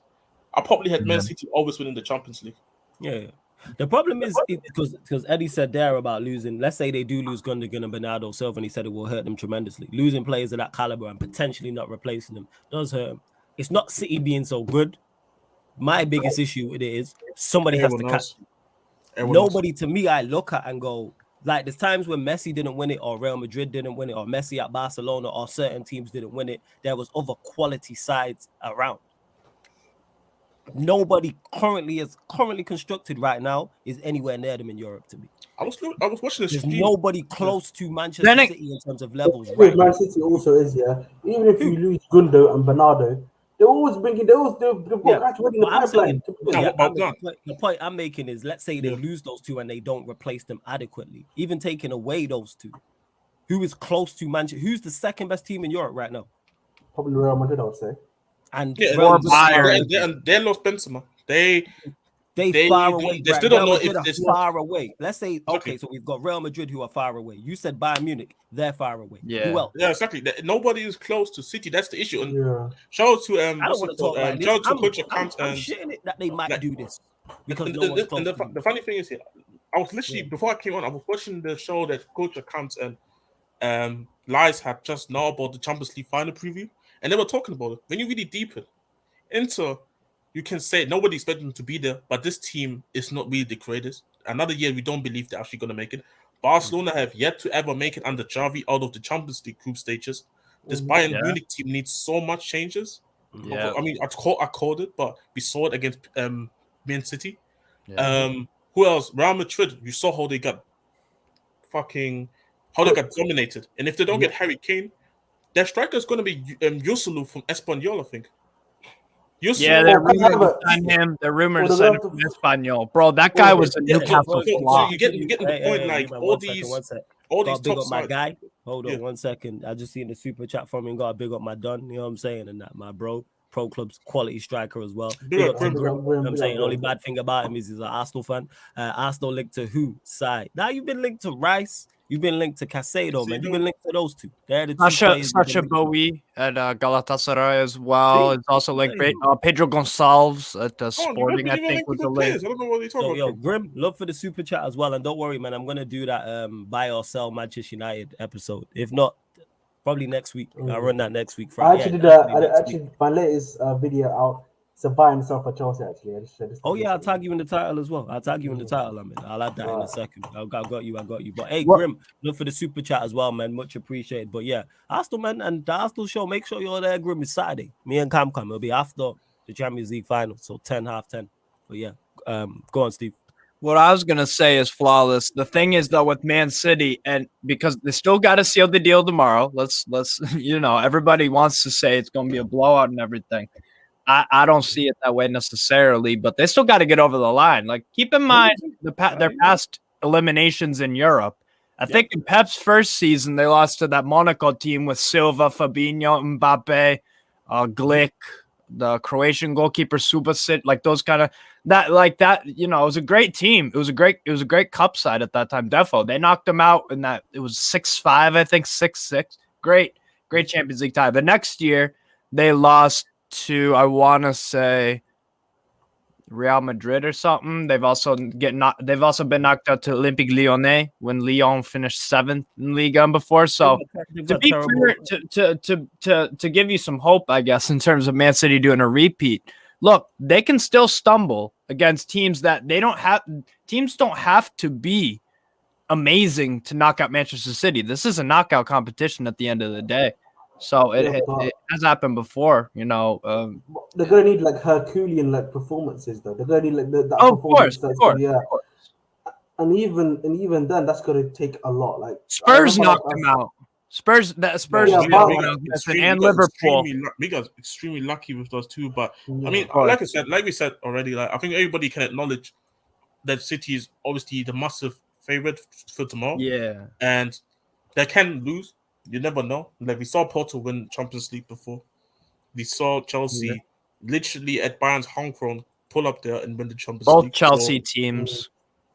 [SPEAKER 3] I probably had Man City always winning the Champions League.
[SPEAKER 1] Yeah. The problem is because Eddie said there about losing. Let's say they do lose Gundogan and Bernardo Silva, and he said it will hurt them tremendously. Losing players of that caliber and potentially not replacing them does hurt them. It's not City being so good. My biggest issue with it is somebody has to catch. Nobody to me, I look at and go, like, there's times when Messi didn't win it, or Real Madrid didn't win it, or Messi at Barcelona, or certain teams didn't win it. There was other quality sides around. Nobody currently constructed right now is anywhere near them in Europe to me.
[SPEAKER 3] I was watching this.
[SPEAKER 1] There's nobody close to Manchester City in terms of levels.
[SPEAKER 2] Right? Man City also is, yeah. Even if you lose Gundo and Bernardo, they've got guys winning the pipeline.
[SPEAKER 1] The point I'm making is, let's say they lose those two and they don't replace them adequately. Even taking away those two, who is close to Manchester? Who's the second best team in Europe right now?
[SPEAKER 2] Probably Real Madrid, I would say.
[SPEAKER 1] And
[SPEAKER 3] they lost Benzema. They
[SPEAKER 1] far away.
[SPEAKER 3] They still don't know if they're
[SPEAKER 1] far away. Let's say okay, so we've got Real Madrid who are far away. You said Bayern Munich, they're far away.
[SPEAKER 4] Yeah,
[SPEAKER 1] who else?
[SPEAKER 3] Yeah, exactly. Nobody is close to City. That's the issue. And shout out to
[SPEAKER 1] I don't want to talk about this. I'm
[SPEAKER 3] shitting
[SPEAKER 1] shitting it that they might do this because
[SPEAKER 3] the funny thing is here, I was literally before I came on, I was watching the show that Coach Accounts and Lies had just now about the Champions League final preview, and they were talking about it. When you really deepen into, you can say nobody expected them to be there, but this team is not really the greatest. Another year, we don't believe they're actually going to make it. Barcelona have yet to ever make it under Xavi out of the Champions League group stages. This Bayern Munich team needs so much changes.
[SPEAKER 4] Yeah.
[SPEAKER 3] I mean, I called it, but we saw it against Man City. Yeah. Who else? Real Madrid. You saw how they got dominated. And if they don't get Harry Kane, their striker is going to be Yusulu from Espanyol, I think.
[SPEAKER 4] They're rumored to sign him. They're rumored to sign him from Espanyol. Bro, that guy was a Newcastle flop.
[SPEAKER 3] So you get the point, like all these top
[SPEAKER 1] my guy. Hold on 1 second. I just seen the super chat from him. Got to big up my Dun. You know what I'm saying? And that my bro. Pro Club's quality striker as well. I'm saying the only bad thing about him is he's an Arsenal fan. Arsenal linked to who side? Now you've been linked to Rice. You've been linked to Casado, man. You've been linked to those two. They're the two
[SPEAKER 4] Sacha Bowie at Galatasaray as well. It's also linked. Pedro Gonçalves at Sporting, I think, was the link.
[SPEAKER 3] I don't know what you're talking about.
[SPEAKER 1] Yo, Grim, look for the super chat as well. And don't worry, man. I'm going to do that buy or sell Manchester United episode. If not, probably next week. I'll run that next week.
[SPEAKER 2] I actually did my latest video out. It's a buy and sell for Chelsea, actually.
[SPEAKER 1] I'll tag you in the title as well. I'll tag you in the title. I'll add that in a second. I got you. But hey, Grim, look for the super chat as well, man. Much appreciated. But yeah, Arsenal, man, and the Arsenal show, make sure you're there, Grim. It's Saturday. Me and Cam. It'll be after the Champions League final. So 10:30. But yeah, go on, Steve.
[SPEAKER 4] What I was gonna say is flawless. The thing is, though, with Man City, and because they still got to seal the deal tomorrow. Let's everybody wants to say it's gonna be a blowout and everything. I don't see it that way necessarily, but they still got to get over the line. Like, keep in mind their past eliminations in Europe. I think in Pep's first season, they lost to that Monaco team with Silva, Fabinho, Mbappe, Glick, the Croatian goalkeeper Subasic, like those kind of that. It was a great team. It was a great cup side at that time. Defo, they knocked them out in that. It was 6-5, I think 6-6. Great Champions League tie. The next year they lost to, I want to say, Real Madrid or something. They've also been knocked out to Olympique Lyonnais when Lyon finished 7th in Ligue 1 before. So to be fair, to give you some hope, I guess, in terms of Man City doing a repeat, look, they can still stumble against teams that teams don't have to be amazing to knock out Manchester City. This is a knockout competition at the end of the day. So it has happened before, They're
[SPEAKER 2] gonna need like Herculean performances, though. They're gonna need that.
[SPEAKER 4] Of course.
[SPEAKER 2] And even then, that's gonna take a lot. Like
[SPEAKER 4] Spurs knocked them out. Spurs and Liverpool.
[SPEAKER 3] We got extremely lucky with those two, but I mean, like we said already, I think everybody can acknowledge that City is obviously the massive favorite for tomorrow.
[SPEAKER 4] Yeah,
[SPEAKER 3] and they can lose. You never know. Like, we saw Porto win Champions League before. We saw Chelsea literally at Bayern's home ground pull up there and win the Champions League.
[SPEAKER 4] Both Chelsea teams.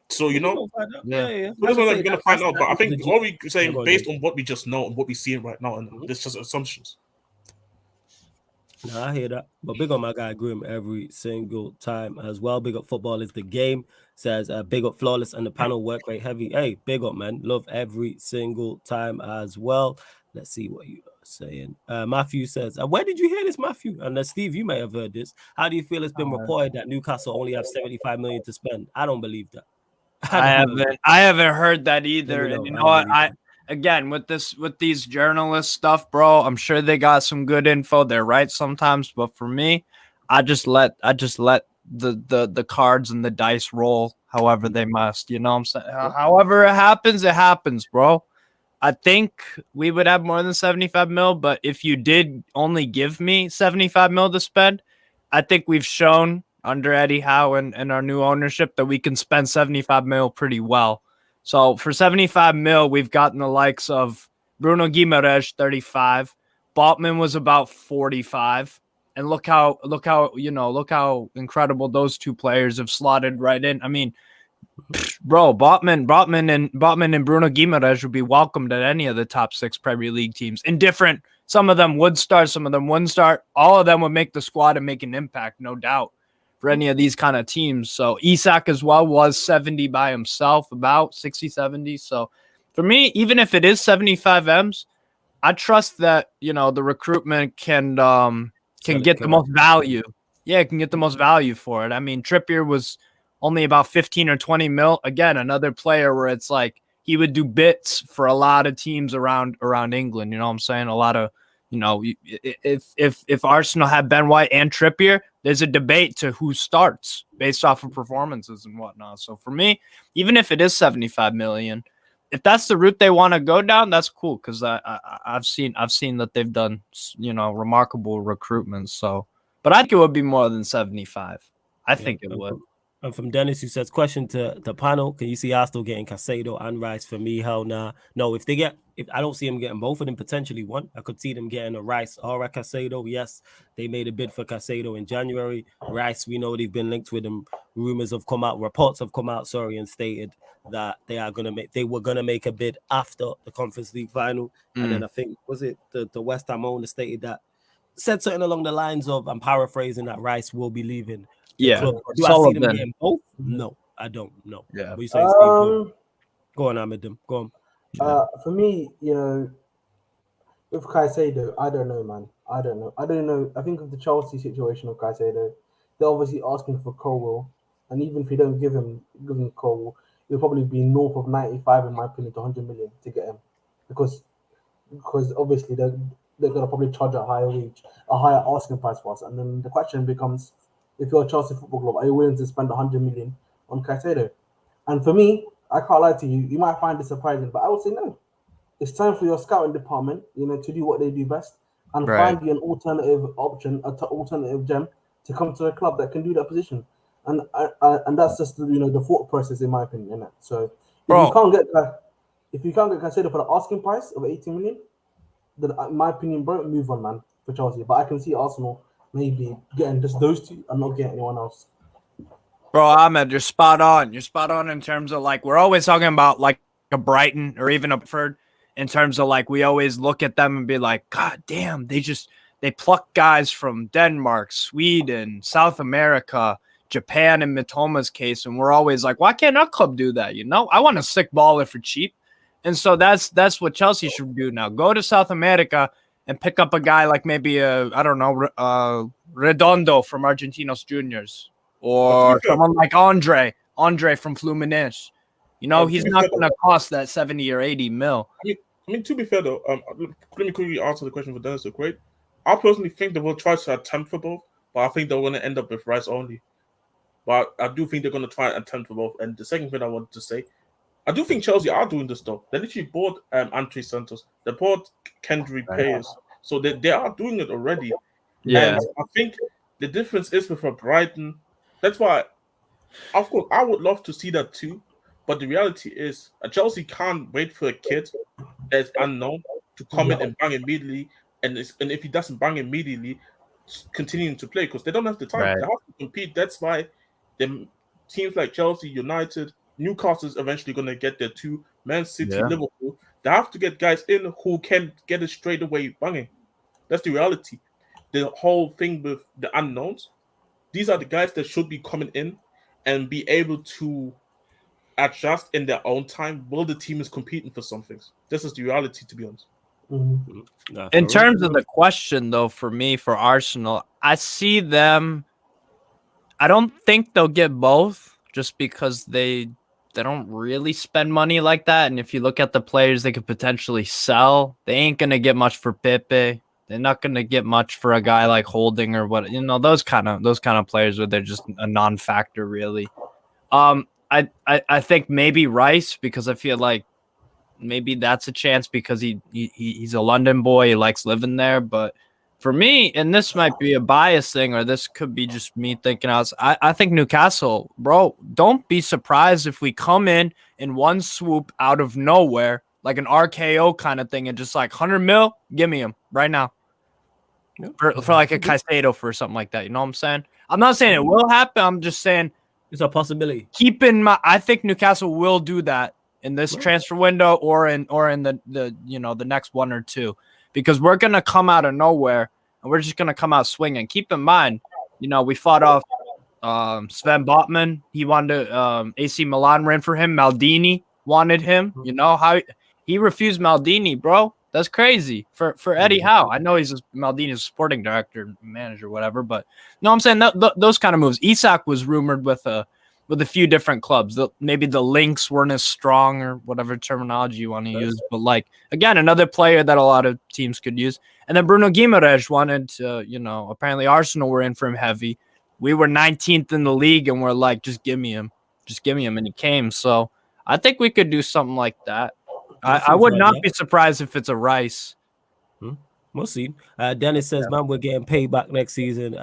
[SPEAKER 3] So you know,
[SPEAKER 1] We'll find out.
[SPEAKER 4] Yeah.
[SPEAKER 1] Yeah.
[SPEAKER 3] so that's
[SPEAKER 1] Like I
[SPEAKER 3] what
[SPEAKER 1] say,
[SPEAKER 3] we're gonna
[SPEAKER 1] that-
[SPEAKER 3] find
[SPEAKER 1] that's-
[SPEAKER 3] out. But I
[SPEAKER 1] that's
[SPEAKER 3] think
[SPEAKER 1] legit.
[SPEAKER 3] all we're
[SPEAKER 1] Yeah,
[SPEAKER 3] saying
[SPEAKER 1] go on,
[SPEAKER 3] based
[SPEAKER 1] Jay.
[SPEAKER 3] on what we just know and what we see right now, and it's just assumptions.
[SPEAKER 1] No, I hear that. But big up my guy Grim every single time as well. Big up football is the game. Says big up flawless and the panel work rate heavy. Hey, big up, man. Love every single time as well. Let's see what you are saying. Matthew says, where did you hear this, Matthew? And Steve, you may have heard this. How do you feel it's been reported that Newcastle only have 75 million to spend? I don't believe that.
[SPEAKER 4] I haven't heard that either.
[SPEAKER 1] Let me
[SPEAKER 4] And
[SPEAKER 1] know.
[SPEAKER 4] you
[SPEAKER 1] I
[SPEAKER 4] know
[SPEAKER 1] don't
[SPEAKER 4] what?
[SPEAKER 1] believe that.
[SPEAKER 4] Again with these journalist stuff, bro, I'm sure they got some good info. They're right sometimes, but for me, I just let the cards and the dice roll however they must. You know what I'm saying? However it happens, bro. I think we would have more than 75 mil, but if you did only give me 75 mil to spend, I think we've shown under Eddie Howe and our new ownership that we can spend 75 mil pretty well. So for 75 mil, we've gotten the likes of Bruno Guimaraes, 35. Botman was about 45. And look how incredible those two players have slotted right in. I mean, bro, Botman and Bruno Guimaraes would be welcomed at any of the top 6 Premier League teams. Indifferent. Some of them would start, some of them wouldn't start. All of them would make the squad and make an impact, no doubt, for any of these kind of teams. So Isak as well was 70 by himself, about 60, 70. So for me, even if it is 75 M's, I trust that, the recruitment can get the most value. Yeah, it can get the most value for it. I mean, Trippier was only about 15 or 20 mil. Again, another player where it's like he would do bits for a lot of teams around England. You know what I'm saying? A lot of, if Arsenal had Ben White and Trippier, there's a debate to who starts based off of performances and whatnot. So for me, even if it is 75 million, if that's the route they want to go down, that's cool, because I've seen that they've done remarkable recruitment. So, but I think it would be more than 75. I think it would.
[SPEAKER 1] And from Dennis, who says, question to the panel: can you see Arsenal getting Casado and Rice? For me, hell nah. No, if I don't see them getting both of them, potentially one. I could see them getting a Rice or a Casado. Yes, they made a bid for Casado in January. Rice, we know they've been linked with them. Reports have come out, and stated that they were gonna make a bid after the Conference League final. And then I think, was it the West Ham owner said something along the lines of, I'm paraphrasing, that Rice will be leaving.
[SPEAKER 4] Yeah.
[SPEAKER 1] Club. Do I see them getting both? No, I don't know.
[SPEAKER 4] Yeah.
[SPEAKER 1] What you saying, Steve? Go on, Ahmed. Go on.
[SPEAKER 2] For me, with Caicedo, I don't know, man. I don't know. I think of the Chelsea situation of Caicedo, they're obviously asking for Colwell, and even if you don't give him Colwell, it'll probably be north of 95, in my opinion, to 100 million to get him, because obviously they're gonna probably charge a higher asking price for us, and then the question becomes, if you're a Chelsea Football Club, are you willing to spend 100 million on Caicedo? And for me, I can't lie to you, you might find it surprising, but I would say no. It's time for your scouting department, to do what they do best and find you an alternative option, alternative gem to come to a club that can do that position. And that's just the thought process, in my opinion. Innit? So if you can't get Caicedo for the asking price of 80 million, then in my opinion, bro, move on, man, for Chelsea. But I can see Arsenal maybe getting just those two and not getting anyone else.
[SPEAKER 4] Bro, Ahmed, you're spot on. You're spot on in terms of, like, we're always talking about like a Brighton or even a Ford, in terms of, like, we always look at them and be like, God damn, they pluck guys from Denmark, Sweden, South America, Japan in Mitoma's case, and we're always like, why can't our club do that? I want a sick baller for cheap. And so that's what Chelsea should do now. Go to South America and pick up a guy like maybe Redondo from Argentinos Juniors, or someone like Andre from Fluminense. He's not going to cost that 70 or 80 mil.
[SPEAKER 3] I mean, to be fair though, let me quickly answer the question for Dennis. Great. I personally think they will try to attempt for both, but I think they're going to end up with Rice only. But I do think they're going to try and attempt for both. And the second thing I wanted to say, I do think Chelsea are doing this though. They literally bought Andre Santos. They bought Kendrick Payers. So they are doing it already.
[SPEAKER 4] Yeah.
[SPEAKER 3] And I think the difference is with Brighton. That's why, of course, I would love to see that too. But the reality is, Chelsea can't wait for a kid that's unknown to come in and bang immediately. And if he doesn't bang immediately, continuing to play, because they don't have the time. They have to compete. That's why the teams like Chelsea, United, Newcastle is eventually going to get there too. Man City,
[SPEAKER 4] Yeah.
[SPEAKER 3] Liverpool, they have to get guys in who can get it straight away banging. That's the reality. The whole thing with the unknowns, these are the guys that should be coming in and be able to adjust in their own time while the team is competing for some things. This is the reality, to be honest.
[SPEAKER 2] Mhm.
[SPEAKER 1] Nah,
[SPEAKER 4] In
[SPEAKER 1] for
[SPEAKER 4] terms
[SPEAKER 1] real.
[SPEAKER 4] of the question, though, for me, for Arsenal, I see them. I don't think they'll get both just because they don't really spend money like that. And if you look at the players they could potentially sell, they ain't gonna get much for Pepe. They're not gonna get much for a guy like Holding or what, those kind of players where they're just a non-factor really. I think maybe Rice, because I feel like maybe that's a chance because he's a London boy, he likes living there. But for me, and this might be a bias thing, or this could be just me thinking I think Newcastle, bro, don't be surprised if we come in one swoop out of nowhere, like an RKO kind of thing, and just like 100 mil, give me him right now.
[SPEAKER 1] Yeah.
[SPEAKER 4] For like a Caicedo for something like that. You know what I'm saying? I'm not saying it will happen. I'm just saying
[SPEAKER 1] It's a possibility.
[SPEAKER 4] keep in mind, I think Newcastle will do that in this transfer window or in the the next one or two, because we're gonna come out of nowhere and we're just gonna come out swinging. Keep in mind, we fought off Sven Botman. He wanted AC Milan ran for him. Maldini wanted him. You know how he refused Maldini, bro. That's crazy for Eddie Howe. I know he's Maldini's sporting director, manager, whatever. But no, I'm saying those kind of moves. Isak was rumored with a few different clubs. Maybe the links weren't as strong or whatever terminology you want to use. But like again, another player that a lot of teams could use. And then Bruno Guimaraes wanted to, apparently Arsenal were in for him heavy. We were 19th in the league, and we're like, just give me him, and he came. So I think we could do something like that. I would not be surprised if it's a Rice.
[SPEAKER 1] We'll see. Dennis says, man, we're getting paid back next season.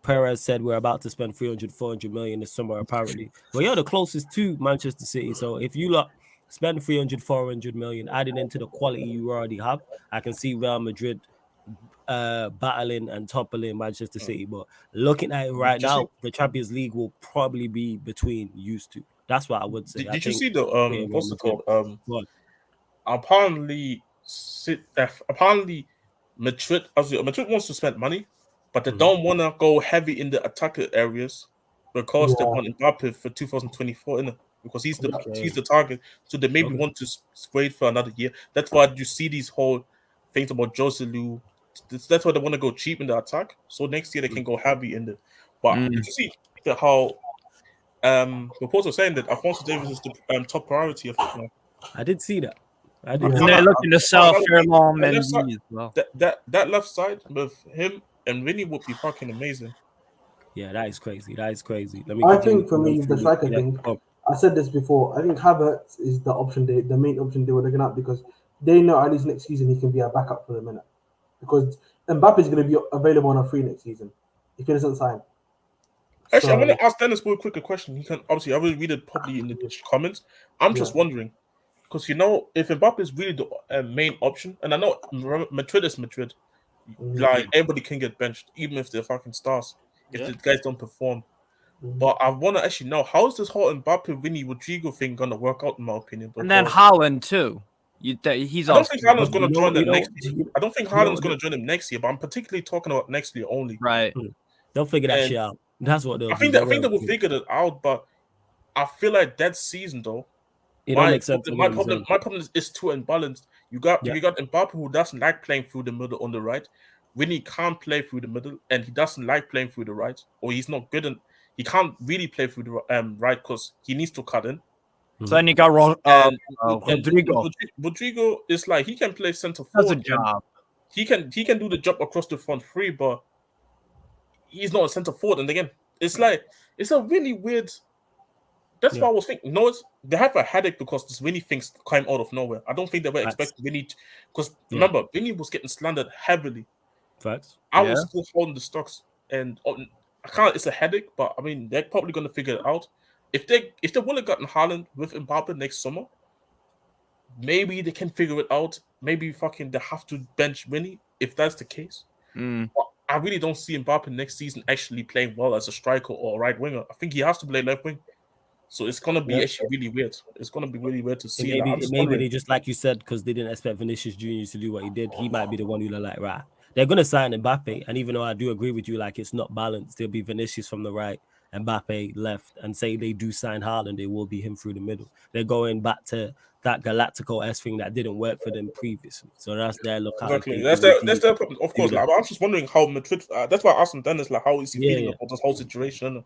[SPEAKER 1] Perez said we're about to spend 400 million this summer, apparently. Well, you're the closest to Manchester City. So if you spend 400 million, adding into the quality you already have, I can see Real Madrid battling and toppling Manchester City. But looking at it right now, the Champions League will probably be between used to. That's what I would say.
[SPEAKER 3] Did you see the what's it called? Apparently Madrid wants to spend money, but they don't want to go heavy in the attacker areas because they want Mbappe for 2024, innit? Because he's the target. So they maybe want to wait for another year. That's why you see these whole things about Joselu. That's why they want to go cheap in the attack. So next year they can go heavy in it. But did you see how reports are saying that Alphonso Davies is the top priority of
[SPEAKER 1] I did see that.
[SPEAKER 4] And they're looking to sell Fairlawn Mendy as well.
[SPEAKER 3] That left side with him and Vinny would be fucking amazing.
[SPEAKER 1] Yeah, that is crazy.
[SPEAKER 2] I think for me, the striker thing, I said this before, I think Havertz is the main option they were looking at, because they know at least next season he can be a backup for the minute. Because Mbappe is going to be available on a free next season if he doesn't sign.
[SPEAKER 3] Actually, I want to ask Dennis Boy a quick question. He can obviously, I will read it probably in the comments. I'm just wondering, because if Mbappe is really the main option, and I know Madrid is Madrid, like everybody can get benched, even if they're fucking stars, if the guys don't perform. But I want to actually know, how is this whole Mbappe, Vinny, Rodrigo thing gonna work out, in my opinion? Because,
[SPEAKER 4] and then Haaland too. He's.
[SPEAKER 3] I don't think Haaland's gonna join them next year. I don't think Haaland's gonna join them next year, but I'm particularly talking about next year only.
[SPEAKER 4] Right.
[SPEAKER 1] They'll figure that shit out. That's what they'll
[SPEAKER 3] I think they will figure it out, but I feel like that season though, my problem is too unbalanced. You got Mbappe, who doesn't like playing through the middle on the right. Vinny can't play through the middle, and he doesn't like playing through the right, or he's not good, and he can't really play through the right because he needs to cut in.
[SPEAKER 4] So then you got Rodrigo.
[SPEAKER 3] Rodrigo is like, he can play center forward.
[SPEAKER 4] That's a job.
[SPEAKER 3] He can do the job across the front three, but he's not a center forward. And again, it's a really weird. That's why I was thinking. They have a headache because this Vinny things came out of nowhere. I don't think they were expecting Vinny, because remember, Vinny was getting slandered heavily.
[SPEAKER 1] Facts.
[SPEAKER 3] I was still holding the stocks, and I can't. It's a headache, but I mean, they're probably going to figure it out. If they would have gotten Haaland with Mbappe next summer, maybe they can figure it out. Maybe they have to bench Vinny if that's the case. But I really don't see Mbappe next season actually playing well as a striker or a right winger. I think he has to play left wing. So it's gonna be
[SPEAKER 1] Yeah.
[SPEAKER 3] actually really weird. It's gonna be really weird to see.
[SPEAKER 1] Maybe,
[SPEAKER 3] Like, I'm just
[SPEAKER 1] maybe
[SPEAKER 3] wondering.
[SPEAKER 1] they just like you said because they didn't expect Vinicius Junior to do what he did. He might be the one who like, right? They're gonna sign Mbappe, and even though I do agree with you, like it's not balanced. There'll be Vinicius from the right, Mbappe left, and say they do sign Haaland, it will be him through the middle. They're going back to that Galactico-esque thing that didn't work for them previously. So that's their look.
[SPEAKER 3] Exactly. That's their problem. Of course. Like, I was just wondering how Madrid. That's why I asked him Dennis, like, how is he feeling about this whole situation?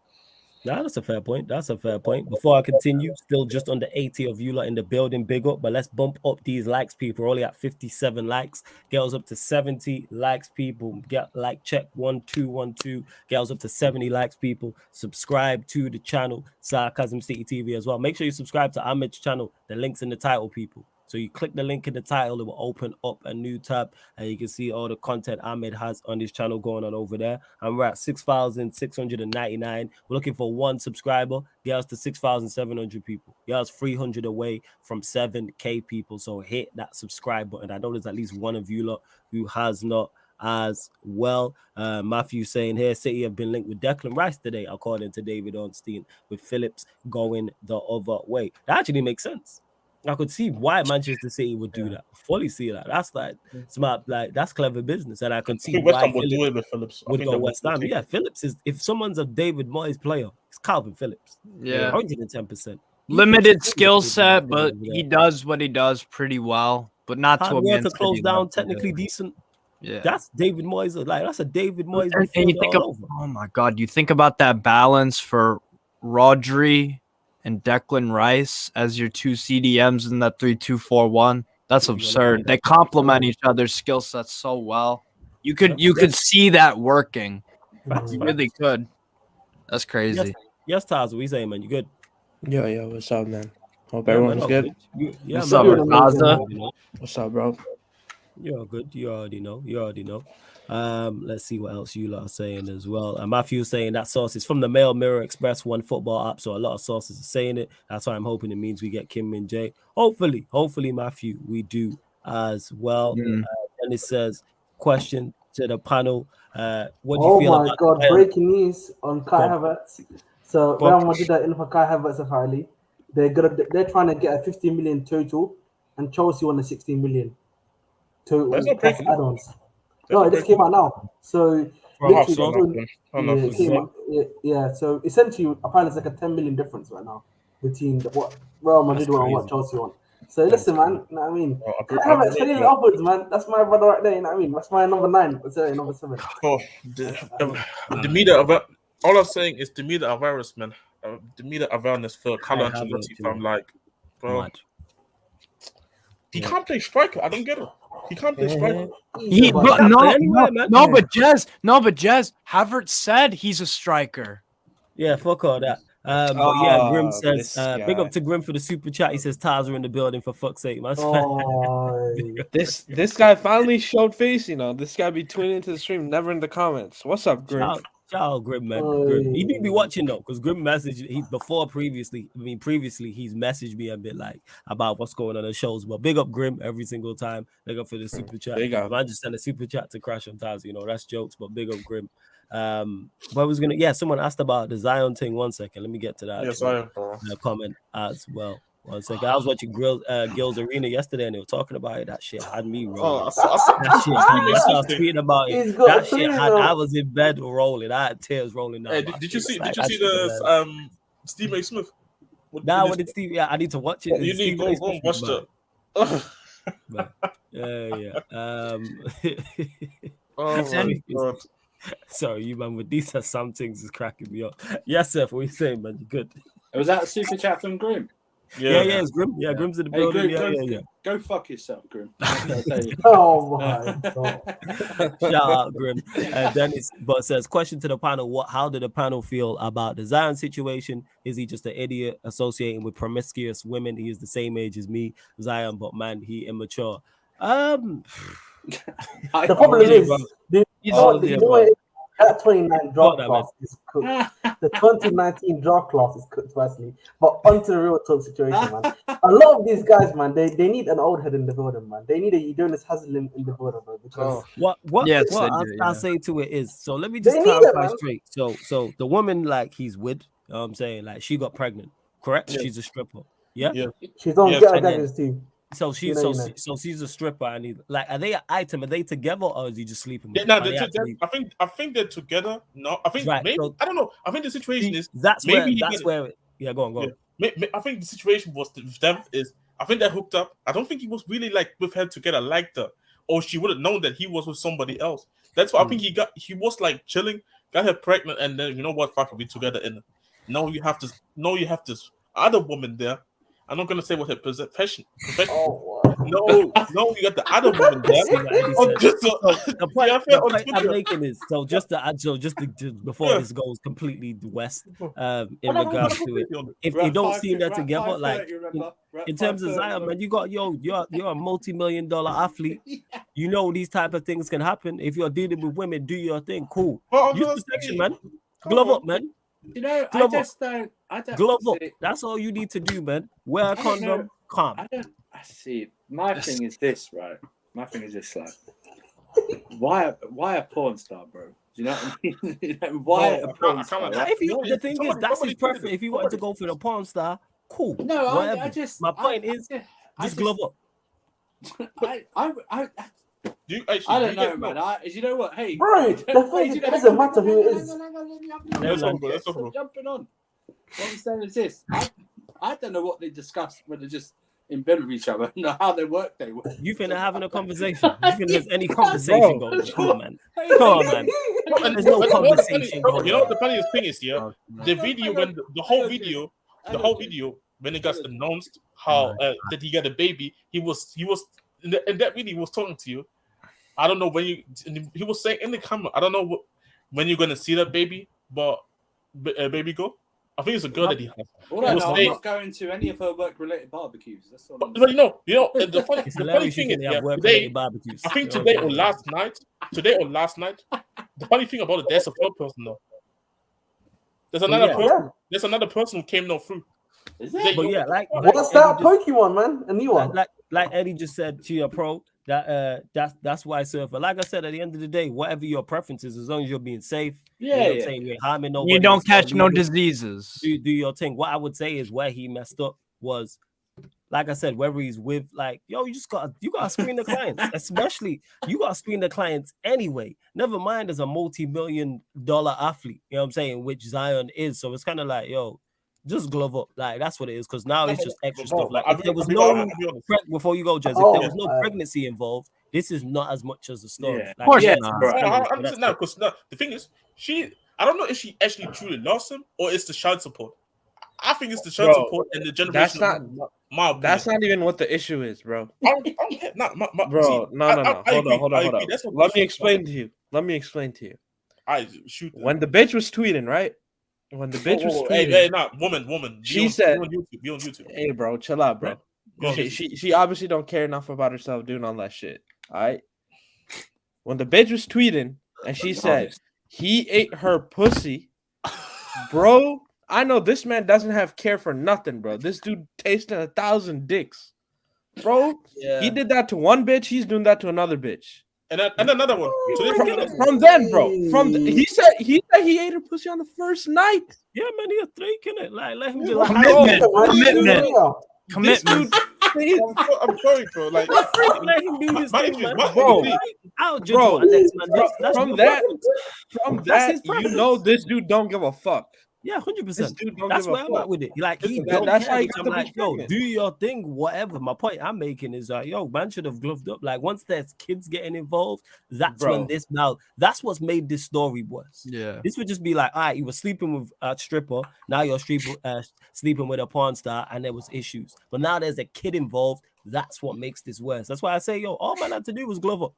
[SPEAKER 1] Nah, that's a fair point. That's a fair point. Before I continue, still just under 80 of you lot in the building. Big up, but let's bump up these likes, people. We're only at 57 likes. Girls up to 70 likes, people. Get like check 1212. Girls up to 70 likes, people. Subscribe to the channel, Sarcasm City TV as well. Make sure you subscribe to Ahmed's channel. The link's in the title, people. So you click the link in the title, it will open up a new tab and you can see all the content Ahmed has on his channel going on over there. And we're at 6,699. We're looking for 1 subscriber. Girls to 6,700 people. Girls 300 away from 7K people. So hit that subscribe button. I know there's at least one of you lot who has not as well. Matthew saying here, City have been linked with Declan Rice today, according to David Ornstein, with Phillips going the other way. That actually makes sense. I could see why Manchester City would do that. Fully see that. That's like smart, like that's clever business. And I could see
[SPEAKER 3] West
[SPEAKER 1] why
[SPEAKER 3] Ham would do it with Phillips.
[SPEAKER 1] would go West Ham. Yeah, Phillips is, if someone's a David Moyes player, it's Calvin Phillips.
[SPEAKER 4] Yeah.
[SPEAKER 1] 110%.
[SPEAKER 4] Limited skill set, but he does what he does pretty well. But not to a Man
[SPEAKER 1] to close
[SPEAKER 4] City
[SPEAKER 1] down,
[SPEAKER 4] level.
[SPEAKER 1] technically decent.
[SPEAKER 4] Yeah.
[SPEAKER 1] That's David Moyes. Like that's a David Moyes.
[SPEAKER 4] And you think of, oh my God, you think about that balance for Rodri and Declan Rice as your 2 CDMs in that 3-2-4-1. That's absurd. They complement each other's skill sets so well. You could see that working. You really could. That's crazy.
[SPEAKER 1] Yes, Taz, what you saying, man? You good?
[SPEAKER 5] Yo, what's up, man? Hope everyone's good.
[SPEAKER 4] What's up, Taza?
[SPEAKER 5] What's up, bro?
[SPEAKER 1] You're good. You already know. Let's see what else you lot are saying as well. Matthew saying that source is from the Mail Mirror Express, One Football app. So a lot of sources are saying it. That's why I'm hoping it means we get Kim Min Jae. Hopefully, Matthew, we do as well. And it says, question to the panel. What do you feel about?
[SPEAKER 2] Oh my God! Breaking news on Kai Havertz. So Real Madrid are in for Kai Havertz apparently. They're trying to get a 15 million total, and Chelsea won a 16 million total plus add-ons. No, it just came out now. So so essentially, apparently it's like a 10 million difference right now between what Real Madrid want and what Chelsea want. So listen, man. You know what I mean? Havertz filling upwards, man. That's my brother right there. You know what I mean? That's my number 9. Sorry, number 7.
[SPEAKER 3] Oh, the media of all I'm saying is the media awareness, man. The media awareness for Carlo Ancelotti. I'm like, bro, he can't play striker. I don't get it. He can't play striker.
[SPEAKER 4] But Jez, Havertz said he's a striker.
[SPEAKER 1] Yeah, fuck all that. But yeah, Grim says, big up to Grim for the super chat. He says, Tars are in the building, for fuck's sake, man.
[SPEAKER 5] This guy finally showed face, you know. This guy be tweeting into the stream, never in the comments. What's up, Grim?
[SPEAKER 1] Ciao, Grim, man. Grim. He do be watching though, because Grim messaged previously he's messaged me a bit like about what's going on in shows. But big up Grim every single time. Big up for the super chat. Man, just send a super chat to Crash on Taz, you know, that's jokes, but big up Grim. But I was gonna someone asked about the Zion thing. 1 second, let me get to that comment as well. 1 second. I was watching Gil's Arena yesterday and they were talking about it. That shit had me rolling. I was tweeting about it. That shit I was in bed rolling. I had tears rolling down.
[SPEAKER 3] Hey, did you see the Steve A. Smith?
[SPEAKER 1] What did Steve? Yeah, I need to watch it.
[SPEAKER 3] You need to go and watch it.
[SPEAKER 1] Oh my God. Sorry, you man, but these are some things is cracking me up. Yes, Seth, what are you saying, man? You good?
[SPEAKER 6] Was that a super chat from Grim?
[SPEAKER 1] Yeah, it's Grim. Yeah, Grim's in the building.
[SPEAKER 6] Go fuck yourself, Grim.
[SPEAKER 2] Oh my God.
[SPEAKER 1] Shout out, Grim. Dennis but says, question to the panel, how did the panel feel about the Zion situation? Is he just an idiot associating with promiscuous women? He is the same age as me, Zion, but man, he immature.
[SPEAKER 2] The problem is that 29 draft class is cooked. The 2019 draft class is cooked, firstly. But onto the real talk situation, man. A lot of these guys, man, they need an old head in the building, man. They need a Udonis Haslem in the building, bro. Because
[SPEAKER 1] I'll say to it is, so let me just clarify straight. So the woman like he's with, you know what I'm saying, like she got pregnant. correct?
[SPEAKER 3] Yeah.
[SPEAKER 1] She's a stripper. Yeah.
[SPEAKER 3] Yeah.
[SPEAKER 2] She's on
[SPEAKER 3] Yes,
[SPEAKER 2] Get Her
[SPEAKER 1] and then-
[SPEAKER 2] Gaggers too.
[SPEAKER 1] So she's
[SPEAKER 2] You know,
[SPEAKER 1] so
[SPEAKER 2] you know.
[SPEAKER 1] so she's a stripper. And are they an item? Are they together or is he just sleeping with?
[SPEAKER 3] Yeah,
[SPEAKER 1] her?
[SPEAKER 3] no,
[SPEAKER 1] Are they actually-
[SPEAKER 3] I think they're together. No, I think
[SPEAKER 1] Right,
[SPEAKER 3] maybe
[SPEAKER 1] so-
[SPEAKER 3] I don't know. I think the situation
[SPEAKER 1] See,
[SPEAKER 3] is
[SPEAKER 1] that's
[SPEAKER 3] maybe he
[SPEAKER 1] where that's
[SPEAKER 3] did-
[SPEAKER 1] where. Yeah, go on, go on.
[SPEAKER 3] I think the situation was with them is I think they hooked up. I don't think he was really like with her together like that, or she would have known that he was with somebody else. That's why I think he was like chilling, got her pregnant, and then you know what? Fuck, we together in. No, you have this other woman there. I'm not gonna say what her profession.
[SPEAKER 2] Oh,
[SPEAKER 3] No, you got the other woman there.
[SPEAKER 1] See what Eddie
[SPEAKER 3] Oh,
[SPEAKER 1] said.
[SPEAKER 3] just
[SPEAKER 1] The point,
[SPEAKER 3] yeah,
[SPEAKER 1] the
[SPEAKER 3] on
[SPEAKER 1] point I'm
[SPEAKER 3] Twitter.
[SPEAKER 1] making is just before
[SPEAKER 3] Yeah.
[SPEAKER 1] this goes completely west in
[SPEAKER 3] Oh,
[SPEAKER 1] regards to it. If
[SPEAKER 6] We're
[SPEAKER 1] they
[SPEAKER 6] at
[SPEAKER 1] don't
[SPEAKER 6] 5:30,
[SPEAKER 1] see that
[SPEAKER 6] we're at
[SPEAKER 1] together,
[SPEAKER 6] 5:30,
[SPEAKER 1] like
[SPEAKER 6] remember? We're at
[SPEAKER 1] in terms of
[SPEAKER 6] 5:30,
[SPEAKER 1] Zion,
[SPEAKER 6] remember?
[SPEAKER 1] man, you got you're a multi-million-dollar athlete. You know these type of things can happen. If you're dealing with women, do your thing. Cool.
[SPEAKER 3] Well, I'm
[SPEAKER 1] Use
[SPEAKER 3] gonna
[SPEAKER 1] protection,
[SPEAKER 3] say-
[SPEAKER 1] man.
[SPEAKER 3] Come
[SPEAKER 1] Glove
[SPEAKER 3] on.
[SPEAKER 1] up, man.
[SPEAKER 6] You know,
[SPEAKER 1] Glove
[SPEAKER 6] I
[SPEAKER 1] up.
[SPEAKER 6] just don't. I don't
[SPEAKER 1] Glove up.
[SPEAKER 6] see-
[SPEAKER 1] That's all you need to do, man. Wear a
[SPEAKER 6] I don't know.
[SPEAKER 1] condom. Calm.
[SPEAKER 6] I don't. I see. My thing is this, right? My thing is this, like, why a porn star, bro? Do you know what I mean? You know, why
[SPEAKER 3] No,
[SPEAKER 6] a
[SPEAKER 3] I
[SPEAKER 6] porn
[SPEAKER 3] can't-
[SPEAKER 6] star?
[SPEAKER 3] I
[SPEAKER 6] right?
[SPEAKER 1] If you,
[SPEAKER 3] No,
[SPEAKER 1] the thing is,
[SPEAKER 3] somebody-
[SPEAKER 1] that's his
[SPEAKER 3] somebody
[SPEAKER 1] preference.
[SPEAKER 3] did it.
[SPEAKER 1] If you wanted to go for the porn star, cool.
[SPEAKER 6] No,
[SPEAKER 1] whatever.
[SPEAKER 6] I just.
[SPEAKER 1] My point is, just glove up.
[SPEAKER 6] I
[SPEAKER 3] Do you actually?
[SPEAKER 6] I
[SPEAKER 3] do
[SPEAKER 6] don't
[SPEAKER 3] you
[SPEAKER 6] know,
[SPEAKER 3] get-
[SPEAKER 6] man. You know what? Hey,
[SPEAKER 2] Bro,
[SPEAKER 6] hey,
[SPEAKER 2] the
[SPEAKER 6] hey,
[SPEAKER 2] thing
[SPEAKER 6] you
[SPEAKER 2] is,
[SPEAKER 6] know-
[SPEAKER 2] it doesn't matter who it is.
[SPEAKER 6] Hang on, let me have
[SPEAKER 3] Let's
[SPEAKER 6] this.
[SPEAKER 3] talk, bro. Let's talk, bro.
[SPEAKER 6] Stop jumping on. What I'm saying is this: I don't know what they discussed when they're just in bed with each other. Know how they work.
[SPEAKER 1] You think they're having a conversation? You think there's any conversation
[SPEAKER 5] Bro.
[SPEAKER 1] going on? Come on, man.
[SPEAKER 6] Hey,
[SPEAKER 1] Come on, man.
[SPEAKER 3] And-
[SPEAKER 1] There's no
[SPEAKER 3] and you know the
[SPEAKER 1] conversation
[SPEAKER 3] funny-
[SPEAKER 1] going
[SPEAKER 3] You know
[SPEAKER 1] on.
[SPEAKER 3] the funniest thing is here. The video when the whole video when it got announced how that he got a baby, he was in that video he was talking to you. I don't know when he was saying in the camera. I don't know when you're gonna see that baby, but baby girl. I think it's a girl that he has.
[SPEAKER 6] All I
[SPEAKER 3] He was
[SPEAKER 6] know, I'm
[SPEAKER 3] saying-
[SPEAKER 6] not going to any of her work-related barbecues. That's all. I'm
[SPEAKER 3] But you know, the funny,
[SPEAKER 1] It's
[SPEAKER 3] the funny
[SPEAKER 1] hilarious you
[SPEAKER 3] thing
[SPEAKER 1] think
[SPEAKER 3] is,
[SPEAKER 1] they have
[SPEAKER 3] yeah,
[SPEAKER 1] work-related
[SPEAKER 3] today,
[SPEAKER 1] barbecues.
[SPEAKER 3] I think
[SPEAKER 1] You know
[SPEAKER 3] today
[SPEAKER 1] what
[SPEAKER 3] or
[SPEAKER 1] I'm
[SPEAKER 3] last night, the funny thing about it, there's a third person though. There's
[SPEAKER 1] yeah.
[SPEAKER 3] another person who came no through.
[SPEAKER 6] Is
[SPEAKER 3] They-
[SPEAKER 6] it?
[SPEAKER 1] But yeah, like
[SPEAKER 2] What's
[SPEAKER 1] Eddie
[SPEAKER 2] that
[SPEAKER 1] just-
[SPEAKER 2] Pokemon, man? A new one.
[SPEAKER 1] like Eddie just said to your pro, that's why surfer. Like I said, at the end of the day, whatever your preference is, as long as you're being safe, you know
[SPEAKER 6] Yeah,
[SPEAKER 1] what I'm
[SPEAKER 6] yeah.
[SPEAKER 1] saying, you're harming nobody.
[SPEAKER 4] You don't
[SPEAKER 1] it's not
[SPEAKER 4] catch no
[SPEAKER 1] legal.
[SPEAKER 4] diseases.
[SPEAKER 1] Do your thing. What I would say is where he messed up was, like I said, whether he's with like, yo, you gotta screen the clients, especially you gotta screen the clients anyway. Never mind as a multi-million-dollar athlete, you know what I'm saying, which Zion is. So it's kind of like, yo, just glove up. Like that's what it is. Because now it's just extra stuff. Like if there was no before you go, Jez, if there was no pregnancy involved, this is not as much as the story.
[SPEAKER 6] Yeah.
[SPEAKER 1] Like,
[SPEAKER 4] Of course
[SPEAKER 1] yeah,
[SPEAKER 4] not.
[SPEAKER 3] I'm saying now because the thing is, I don't know if she actually truly lost him or it's the child support. I think it's the child
[SPEAKER 5] Bro,
[SPEAKER 3] support and the generation.
[SPEAKER 5] That's not.
[SPEAKER 3] My
[SPEAKER 5] That's not even what the issue is, bro.
[SPEAKER 3] Bro,
[SPEAKER 5] No. Hold on. Let me explain to you.
[SPEAKER 3] I shoot.
[SPEAKER 5] When the bitch was tweeting, right? When the bitch was tweeting,
[SPEAKER 3] hey, not woman.
[SPEAKER 5] She said,
[SPEAKER 3] be on YouTube.
[SPEAKER 5] "Hey, bro, chill out, bro." She obviously don't care enough about herself doing all that shit. All right. When the bitch was tweeting and she said he ate her pussy, bro. I know this man doesn't have care for nothing, bro. This dude tasted 1,000 dicks, bro.
[SPEAKER 6] Yeah.
[SPEAKER 5] He did that to one bitch. He's doing that to another bitch.
[SPEAKER 3] And another one.
[SPEAKER 5] From then, bro. He said he ate her pussy on the first night.
[SPEAKER 1] yeah, man, he's thinking it. Like let him be like,
[SPEAKER 4] Commitment.
[SPEAKER 3] I'm sorry, bro. Like,
[SPEAKER 1] let him do this thing, man.
[SPEAKER 5] Bro.
[SPEAKER 1] I'll judge
[SPEAKER 5] Bro,
[SPEAKER 1] what next, man. That's
[SPEAKER 5] from
[SPEAKER 1] your
[SPEAKER 5] that,
[SPEAKER 1] preference. That's his
[SPEAKER 5] you
[SPEAKER 1] preference.
[SPEAKER 5] know this dude don't give a fuck.
[SPEAKER 1] Yeah,
[SPEAKER 5] This
[SPEAKER 1] 100%.
[SPEAKER 5] dude don't
[SPEAKER 1] That's
[SPEAKER 5] give
[SPEAKER 1] where
[SPEAKER 5] a
[SPEAKER 1] I'm at
[SPEAKER 5] fuck.
[SPEAKER 1] with it. Like he
[SPEAKER 5] Listen,
[SPEAKER 1] don't
[SPEAKER 5] that's
[SPEAKER 1] care.
[SPEAKER 5] why he
[SPEAKER 1] Which
[SPEAKER 5] got
[SPEAKER 1] I'm
[SPEAKER 5] the
[SPEAKER 1] like,
[SPEAKER 5] bitch
[SPEAKER 1] yo,
[SPEAKER 5] pregnant.
[SPEAKER 1] do your thing. Whatever. My point I'm making is, yo, man should have gloved up. Like once there's kids getting involved, that's when
[SPEAKER 5] Bro.
[SPEAKER 1] that's what's made this story worse.
[SPEAKER 4] Yeah.
[SPEAKER 1] This would just be like, all right, you were sleeping with a stripper, now you're sleeping with a porn star, and there was issues. But now there's a kid involved. That's what makes this worse. That's why I say, yo, all man had to do was glove up.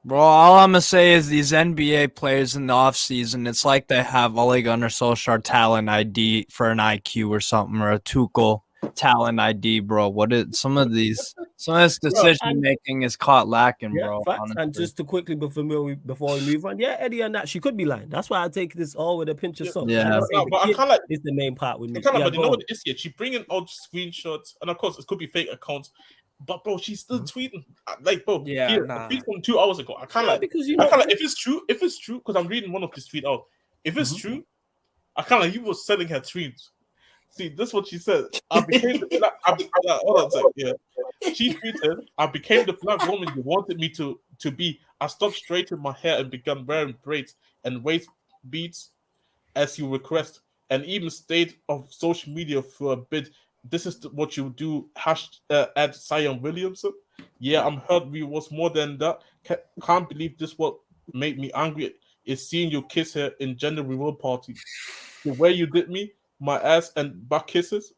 [SPEAKER 4] Bro, all I'm gonna say is these NBA players in the offseason, it's like they have Ole Gunnar Solskjaer talent ID for an IQ or something, or a Tuchel talent ID, bro. Some of this decision making is caught lacking,
[SPEAKER 1] Yeah,
[SPEAKER 4] bro.
[SPEAKER 1] facts.
[SPEAKER 4] honestly.
[SPEAKER 1] And just to quickly before we move on, yeah, Eddie and that she could be lying. That's why I take this all with a pinch of salt.
[SPEAKER 4] Yeah.
[SPEAKER 1] Like I say,
[SPEAKER 3] No,
[SPEAKER 1] the
[SPEAKER 3] but I
[SPEAKER 1] kid
[SPEAKER 3] can't like.
[SPEAKER 1] is the main part with me.
[SPEAKER 3] But you
[SPEAKER 1] go
[SPEAKER 3] know
[SPEAKER 1] on.
[SPEAKER 3] what it is here? She bringing out screenshots, and of course it could be fake accounts. But bro, she's still tweeting. Like, bro,
[SPEAKER 5] Yeah,
[SPEAKER 3] here,
[SPEAKER 5] nah.
[SPEAKER 3] a tweet from 2 hours ago. I can't
[SPEAKER 1] Yeah,
[SPEAKER 3] like.
[SPEAKER 1] because you
[SPEAKER 3] I
[SPEAKER 1] know,
[SPEAKER 3] can't like. If it's true, because I'm reading one of this tweet out. If it's true, I can't like. You was selling her tweets. See, this is what she said. I became the black. Hold on a sec. Yeah, she tweeted, "I became the black woman you wanted me to be. I stopped straightening my hair and began wearing braids and waist beads as you request, and even stayed off social media for a bit. This is what you do. Add Zion Williamson. Yeah, I'm hurt. We was more than that. Can't believe this. What made me angry is seeing you kiss her in gender reveal party. The way you did me, my ass and back kisses.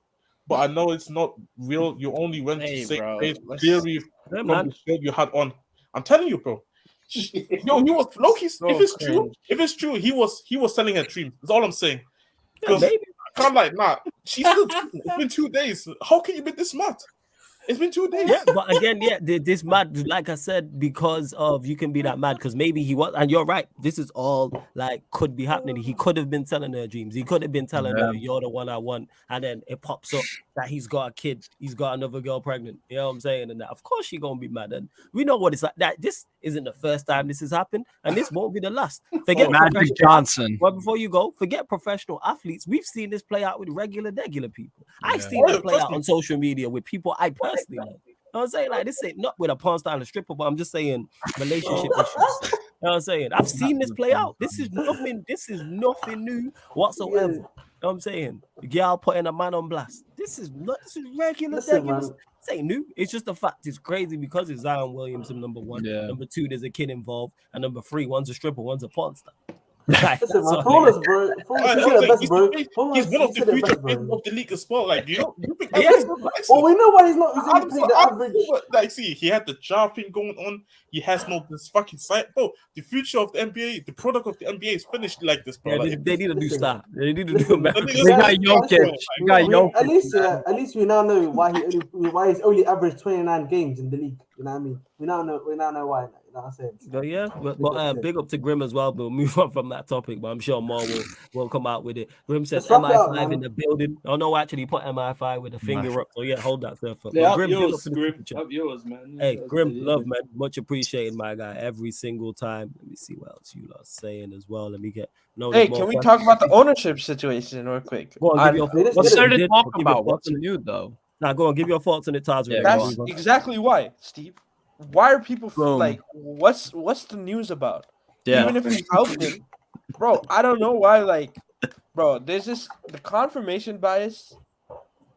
[SPEAKER 3] But I know it's not real. You only went
[SPEAKER 5] Hey,
[SPEAKER 3] to say
[SPEAKER 5] bro,
[SPEAKER 3] theory from
[SPEAKER 1] man.
[SPEAKER 3] the show you had on. I'm telling you, bro. Yo, he was Loki.
[SPEAKER 5] So
[SPEAKER 3] If it's true, he was selling her dreams. That's all I'm saying.
[SPEAKER 1] Yeah,
[SPEAKER 3] Because
[SPEAKER 1] maybe.
[SPEAKER 3] I can't like, nah. She's still. It's been 2 days. How can you be this mad? It's been 2 days.
[SPEAKER 1] Yeah, but again, yeah, this mad, like I said, because of you can be that mad because maybe he was, and you're right. This is all like could be happening. He could have been telling her dreams. He could have been telling her, "You're the one I want," and then it pops up that he's got a kid, he's got another girl pregnant. You know what I'm saying? And that, of course, she's gonna be mad. And we know what it's like. That this isn't the first time this has happened, and this won't be the last. Forget
[SPEAKER 4] Magic
[SPEAKER 1] professional-
[SPEAKER 4] Johnson.
[SPEAKER 1] Well, before you go, forget professional athletes. We've seen this play out with regular people. I've
[SPEAKER 4] Yeah.
[SPEAKER 1] seen
[SPEAKER 3] Oh,
[SPEAKER 1] it
[SPEAKER 3] yeah,
[SPEAKER 1] play
[SPEAKER 3] trust
[SPEAKER 1] out
[SPEAKER 3] me.
[SPEAKER 1] on social media with people I personally know. You know what I'm saying? Like, this ain't not with a porn star and a stripper, but I'm just saying relationship issues. You know what I'm saying? I've seen this play out. This is nothing new whatsoever. You know what I'm saying? The girl putting a man on blast. This is regular.
[SPEAKER 2] Listen, man.
[SPEAKER 1] This ain't new. It's just the fact it's crazy because it's Zion Williamson, number one.
[SPEAKER 4] Yeah.
[SPEAKER 1] Number two, there's a kid involved. And number three, one's a stripper, one's a porn star. Like,
[SPEAKER 2] Listen,
[SPEAKER 1] that's
[SPEAKER 2] man,
[SPEAKER 1] all
[SPEAKER 2] flawless,
[SPEAKER 1] it
[SPEAKER 2] bro. Flawless,
[SPEAKER 3] Like,
[SPEAKER 2] you
[SPEAKER 3] I'm
[SPEAKER 2] said it
[SPEAKER 3] saying,
[SPEAKER 2] best,
[SPEAKER 3] he's
[SPEAKER 2] bro.
[SPEAKER 3] he's
[SPEAKER 2] Flawless,
[SPEAKER 3] one of
[SPEAKER 2] you
[SPEAKER 3] the
[SPEAKER 2] said it
[SPEAKER 3] future
[SPEAKER 2] best,
[SPEAKER 3] face
[SPEAKER 2] bro.
[SPEAKER 3] of the league as well. Like, you think
[SPEAKER 1] Yeah.
[SPEAKER 2] Well, we know why he's not. He's only played the average.
[SPEAKER 3] Like, see, he had the job thing going on. He has no this fucking site, bro. The future of the NBA, the product of the NBA is finished like this, bro.
[SPEAKER 1] Yeah,
[SPEAKER 3] Like,
[SPEAKER 1] they need a new
[SPEAKER 2] Listen.
[SPEAKER 1] star. They need to do a
[SPEAKER 2] Listen.
[SPEAKER 1] better.
[SPEAKER 3] They
[SPEAKER 4] They got
[SPEAKER 2] Listen.
[SPEAKER 4] Jokic. They got Jokic.
[SPEAKER 2] At least we now know why he's only averaged 29 games in the league. You know what I mean? We now know why. You know what I'm saying?
[SPEAKER 1] But yeah, but big up to Grim as well. But we'll move on from that topic. But I'm sure more will come out with it. Grim says
[SPEAKER 2] Let's wrap it up,
[SPEAKER 1] MI5
[SPEAKER 2] man.
[SPEAKER 1] in the building. Oh no, actually, he put MI5 with a finger up. So yeah, hold that stuff up.
[SPEAKER 6] Yeah,
[SPEAKER 1] But
[SPEAKER 6] up
[SPEAKER 1] Grim, big
[SPEAKER 6] yours,
[SPEAKER 1] up for the
[SPEAKER 6] Grim.
[SPEAKER 1] super chat.
[SPEAKER 6] Up yours, man.
[SPEAKER 1] Hey,
[SPEAKER 6] Yeah,
[SPEAKER 1] Grim,
[SPEAKER 6] yeah.
[SPEAKER 1] love, man. Much appreciated, my guy. Every single time. Let me see what else you lot are saying as well. Let me get. No,
[SPEAKER 5] Hey,
[SPEAKER 1] there's more
[SPEAKER 5] can we
[SPEAKER 1] questions.
[SPEAKER 5] talk about the ownership situation real quick?
[SPEAKER 1] Go on, give your
[SPEAKER 2] Let's
[SPEAKER 4] What's
[SPEAKER 2] get
[SPEAKER 4] there
[SPEAKER 2] it.
[SPEAKER 4] to talk
[SPEAKER 1] Give your
[SPEAKER 4] about? What's
[SPEAKER 1] thoughts on it.
[SPEAKER 4] new though?
[SPEAKER 1] Now, go on, give your thoughts on it, Taz.
[SPEAKER 4] Yeah,
[SPEAKER 5] That's
[SPEAKER 4] go on.
[SPEAKER 5] exactly why, Steve. Why are people
[SPEAKER 4] Boom.
[SPEAKER 5] like, what's the news about?
[SPEAKER 4] Yeah.
[SPEAKER 5] Even if we helped him, bro, I don't know why. Like, bro, there's this the confirmation bias,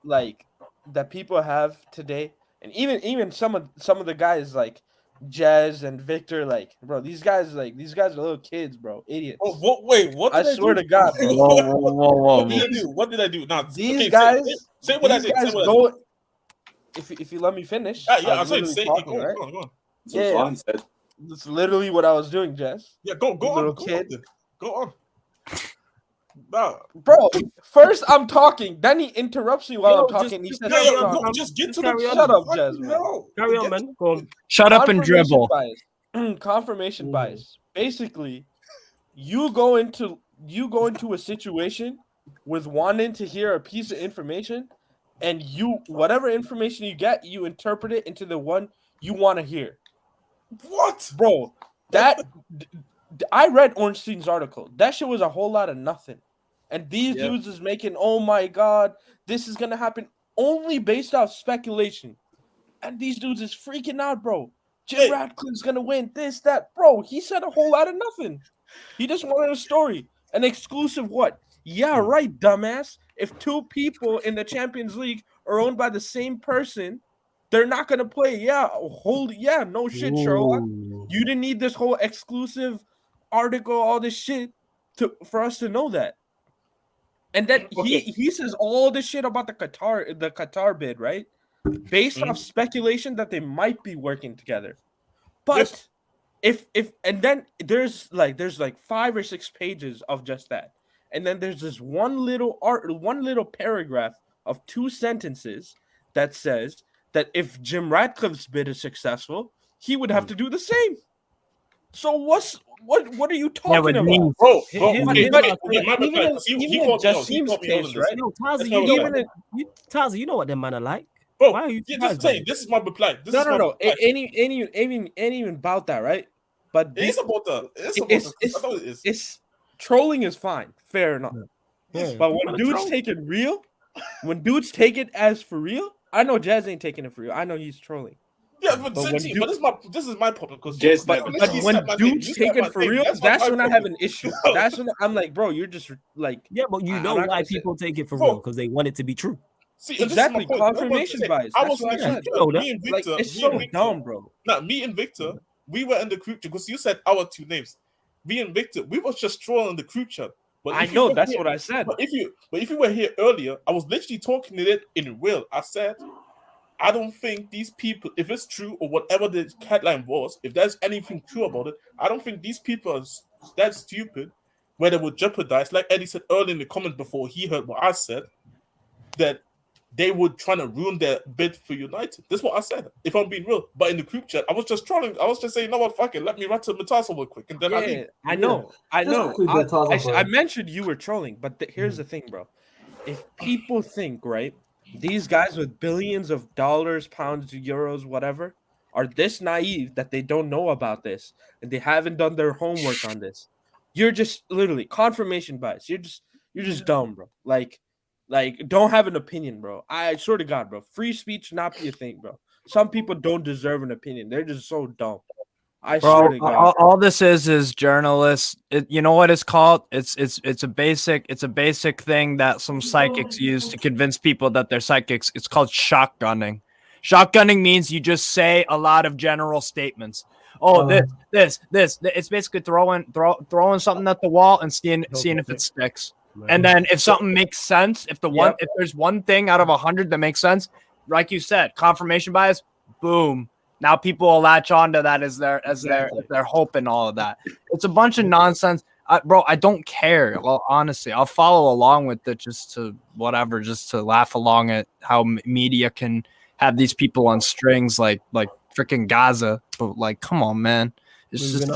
[SPEAKER 5] like that people have today, and even some of the guys like Jazz and Victor, like, bro, these guys are little kids, bro, idiots.
[SPEAKER 3] oh, wait, what
[SPEAKER 5] I
[SPEAKER 3] did
[SPEAKER 5] swear
[SPEAKER 3] do?
[SPEAKER 5] to God, bro.
[SPEAKER 4] Whoa.
[SPEAKER 3] What did I do? What did I do? Nah,
[SPEAKER 5] These
[SPEAKER 3] okay,
[SPEAKER 5] guys,
[SPEAKER 3] say what I
[SPEAKER 5] these
[SPEAKER 3] did.
[SPEAKER 5] guys
[SPEAKER 3] Say what I did.
[SPEAKER 5] go. If you let me finish,
[SPEAKER 3] Yeah,
[SPEAKER 5] I
[SPEAKER 3] I'm
[SPEAKER 5] was
[SPEAKER 3] saying,
[SPEAKER 5] literally
[SPEAKER 3] say,
[SPEAKER 5] talking,
[SPEAKER 3] go
[SPEAKER 5] right?
[SPEAKER 3] on, go on.
[SPEAKER 6] That's what
[SPEAKER 5] Yeah.
[SPEAKER 6] Ryan said.
[SPEAKER 5] That's literally what I was doing, Jess.
[SPEAKER 3] Yeah, go
[SPEAKER 5] Little
[SPEAKER 3] on,
[SPEAKER 5] kid.
[SPEAKER 3] then. Go on. Nah,
[SPEAKER 5] Bro, first I'm talking, then he interrupts me while
[SPEAKER 1] Yo,
[SPEAKER 5] I'm talking. He
[SPEAKER 1] just
[SPEAKER 5] says,
[SPEAKER 1] carry
[SPEAKER 3] yeah,
[SPEAKER 1] on,
[SPEAKER 3] go,
[SPEAKER 1] man.
[SPEAKER 3] just get
[SPEAKER 1] Just
[SPEAKER 3] to the
[SPEAKER 1] carry on.
[SPEAKER 5] Shut up,
[SPEAKER 3] fucking
[SPEAKER 5] Jasmine.
[SPEAKER 3] hell.
[SPEAKER 1] Carry on,
[SPEAKER 3] Get-
[SPEAKER 1] man. Go on.
[SPEAKER 4] Shut up and
[SPEAKER 5] confirmation
[SPEAKER 4] dribble.
[SPEAKER 5] bias. Confirmation bias. Basically, you go into a situation with wanting to hear a piece of information, and whatever information you get, you interpret it into the one you want to hear.
[SPEAKER 3] What?
[SPEAKER 5] Bro, I read Ornstein's article. That shit was a whole lot of nothing. And these
[SPEAKER 6] Yeah.
[SPEAKER 5] dudes is making, oh my God, this is going to happen only based off speculation. And these dudes is freaking out, bro. Jim
[SPEAKER 3] Hey.
[SPEAKER 5] Radcliffe's going to win this, that. Bro, he said a whole lot of nothing. He just wanted a story. An exclusive what? Yeah, right, dumbass. If two people in the Champions League are owned by the same person, they're not going to play. Yeah, no shit, Sherlock. You didn't need this whole exclusive article, all this shit for us to know that. And then
[SPEAKER 6] Okay.
[SPEAKER 5] he says all this shit about the Qatar bid, right? Based off speculation that they might be working together. But
[SPEAKER 3] Yes.
[SPEAKER 5] if and then there's like 5 or 6 pages of just that. And then there's this one little paragraph of 2 sentences that says that if Jim Ratcliffe's bid is successful, he would have to do the same. So what are you talking
[SPEAKER 4] with
[SPEAKER 5] about?
[SPEAKER 4] me.
[SPEAKER 3] Bro,
[SPEAKER 1] His-
[SPEAKER 3] okay,
[SPEAKER 1] his-
[SPEAKER 3] okay,
[SPEAKER 1] his-
[SPEAKER 3] okay, my bad,
[SPEAKER 5] even
[SPEAKER 3] because he
[SPEAKER 5] in
[SPEAKER 3] called me out,
[SPEAKER 5] Jassim's
[SPEAKER 3] he called me out on
[SPEAKER 5] case,
[SPEAKER 3] this.
[SPEAKER 5] right?
[SPEAKER 1] No, Tazi,
[SPEAKER 3] Let's
[SPEAKER 1] you,
[SPEAKER 3] not
[SPEAKER 1] you,
[SPEAKER 3] go
[SPEAKER 5] Even
[SPEAKER 1] you, Tazi, you know what them man are like.
[SPEAKER 3] Bro,
[SPEAKER 1] Why are you
[SPEAKER 3] yeah,
[SPEAKER 1] surprised
[SPEAKER 3] just
[SPEAKER 1] by
[SPEAKER 3] saying,
[SPEAKER 1] it?
[SPEAKER 3] this is my reply. This is my
[SPEAKER 5] No.
[SPEAKER 3] reply.
[SPEAKER 5] Ain't even about that, right? But
[SPEAKER 3] It is about that. It's about
[SPEAKER 5] it's-
[SPEAKER 3] that. I thought it is.
[SPEAKER 5] it's trolling is fine, fair enough.
[SPEAKER 1] Yeah.
[SPEAKER 5] But when
[SPEAKER 1] Wanna
[SPEAKER 5] dudes
[SPEAKER 1] troll?
[SPEAKER 5] take it real, when dudes take it as for real, I know Jazz ain't taking it for real. I know he's trolling.
[SPEAKER 3] Yeah, but,
[SPEAKER 5] But when
[SPEAKER 3] this is my problem because
[SPEAKER 6] Jez
[SPEAKER 5] But
[SPEAKER 6] never
[SPEAKER 3] literally
[SPEAKER 5] when
[SPEAKER 3] said my name.
[SPEAKER 5] dudes
[SPEAKER 3] You
[SPEAKER 5] take
[SPEAKER 3] said my
[SPEAKER 5] it for
[SPEAKER 3] name.
[SPEAKER 5] real,
[SPEAKER 3] That's
[SPEAKER 5] that's
[SPEAKER 3] my
[SPEAKER 5] when I have
[SPEAKER 3] problem.
[SPEAKER 5] an issue. That's when I'm like, bro, you're just like,
[SPEAKER 1] Yeah, but you
[SPEAKER 5] I'm
[SPEAKER 1] know
[SPEAKER 5] not
[SPEAKER 1] why
[SPEAKER 5] gonna say-
[SPEAKER 1] people take it for
[SPEAKER 3] Bro.
[SPEAKER 1] real because they want it to be true.
[SPEAKER 3] See, and
[SPEAKER 5] exactly
[SPEAKER 3] this is my point.
[SPEAKER 5] confirmation bias.
[SPEAKER 3] I
[SPEAKER 5] That's
[SPEAKER 3] was
[SPEAKER 5] what I
[SPEAKER 3] literally
[SPEAKER 5] said.
[SPEAKER 1] You know that.
[SPEAKER 3] me and
[SPEAKER 5] Like,
[SPEAKER 3] Victor.
[SPEAKER 5] it's
[SPEAKER 3] me
[SPEAKER 5] so
[SPEAKER 3] and Victor,
[SPEAKER 5] dumb, bro.
[SPEAKER 3] Nah, me and Victor, we were in the group chat because you said our two names. Me and Victor, we was just trolling the group chat. But
[SPEAKER 5] I
[SPEAKER 3] if you
[SPEAKER 5] know
[SPEAKER 3] were
[SPEAKER 5] that's
[SPEAKER 3] here-
[SPEAKER 5] what I said.
[SPEAKER 3] But if you were here earlier, I was literally talking it in real. I said, I don't think these people, if it's true or whatever the headline was, if there's anything true about it, I don't think these people are that stupid where they would jeopardize, like Eddie said earlier in the comment before he heard what I said, that they would try to ruin their bid for United. That's what I said, if I'm being real. But in the group chat, I was just trolling. I was just saying, no, what, fuck it, let me run to Matasa real quick, and then I
[SPEAKER 5] Yeah,
[SPEAKER 3] leave.
[SPEAKER 5] I know.
[SPEAKER 2] Just quickly, Taza, bro.
[SPEAKER 5] I mentioned you were trolling, but here's the thing, bro. If people think, right, these guys with billions of dollars, pounds, euros, whatever, are this naive that they don't know about this and they haven't done their homework on this, you're just literally confirmation bias. You're just dumb, bro. Like don't have an opinion, bro. I swear to God, bro. Free speech not be a thing, bro. Some people don't deserve an opinion. They're just so dumb. I swear
[SPEAKER 4] Bro,
[SPEAKER 5] to God.
[SPEAKER 4] all this is journalists. You know what it's called? It's a basic thing that some psychics use to convince people that they're psychics. It's called shotgunning. Shotgunning means you just say a lot of general statements. Oh, this. It's basically throwing something at the wall and seeing if it sticks. And then if something makes sense, if there's one thing out of 100 that makes sense, like you said, confirmation bias, boom. Now people will latch on to that as their hope and all of that. It's a bunch of nonsense, bro. I don't care. Well, honestly, I'll follow along with it just to laugh along at how media can have these people on strings like freaking Gaza. But like, come on, man. It's just
[SPEAKER 2] the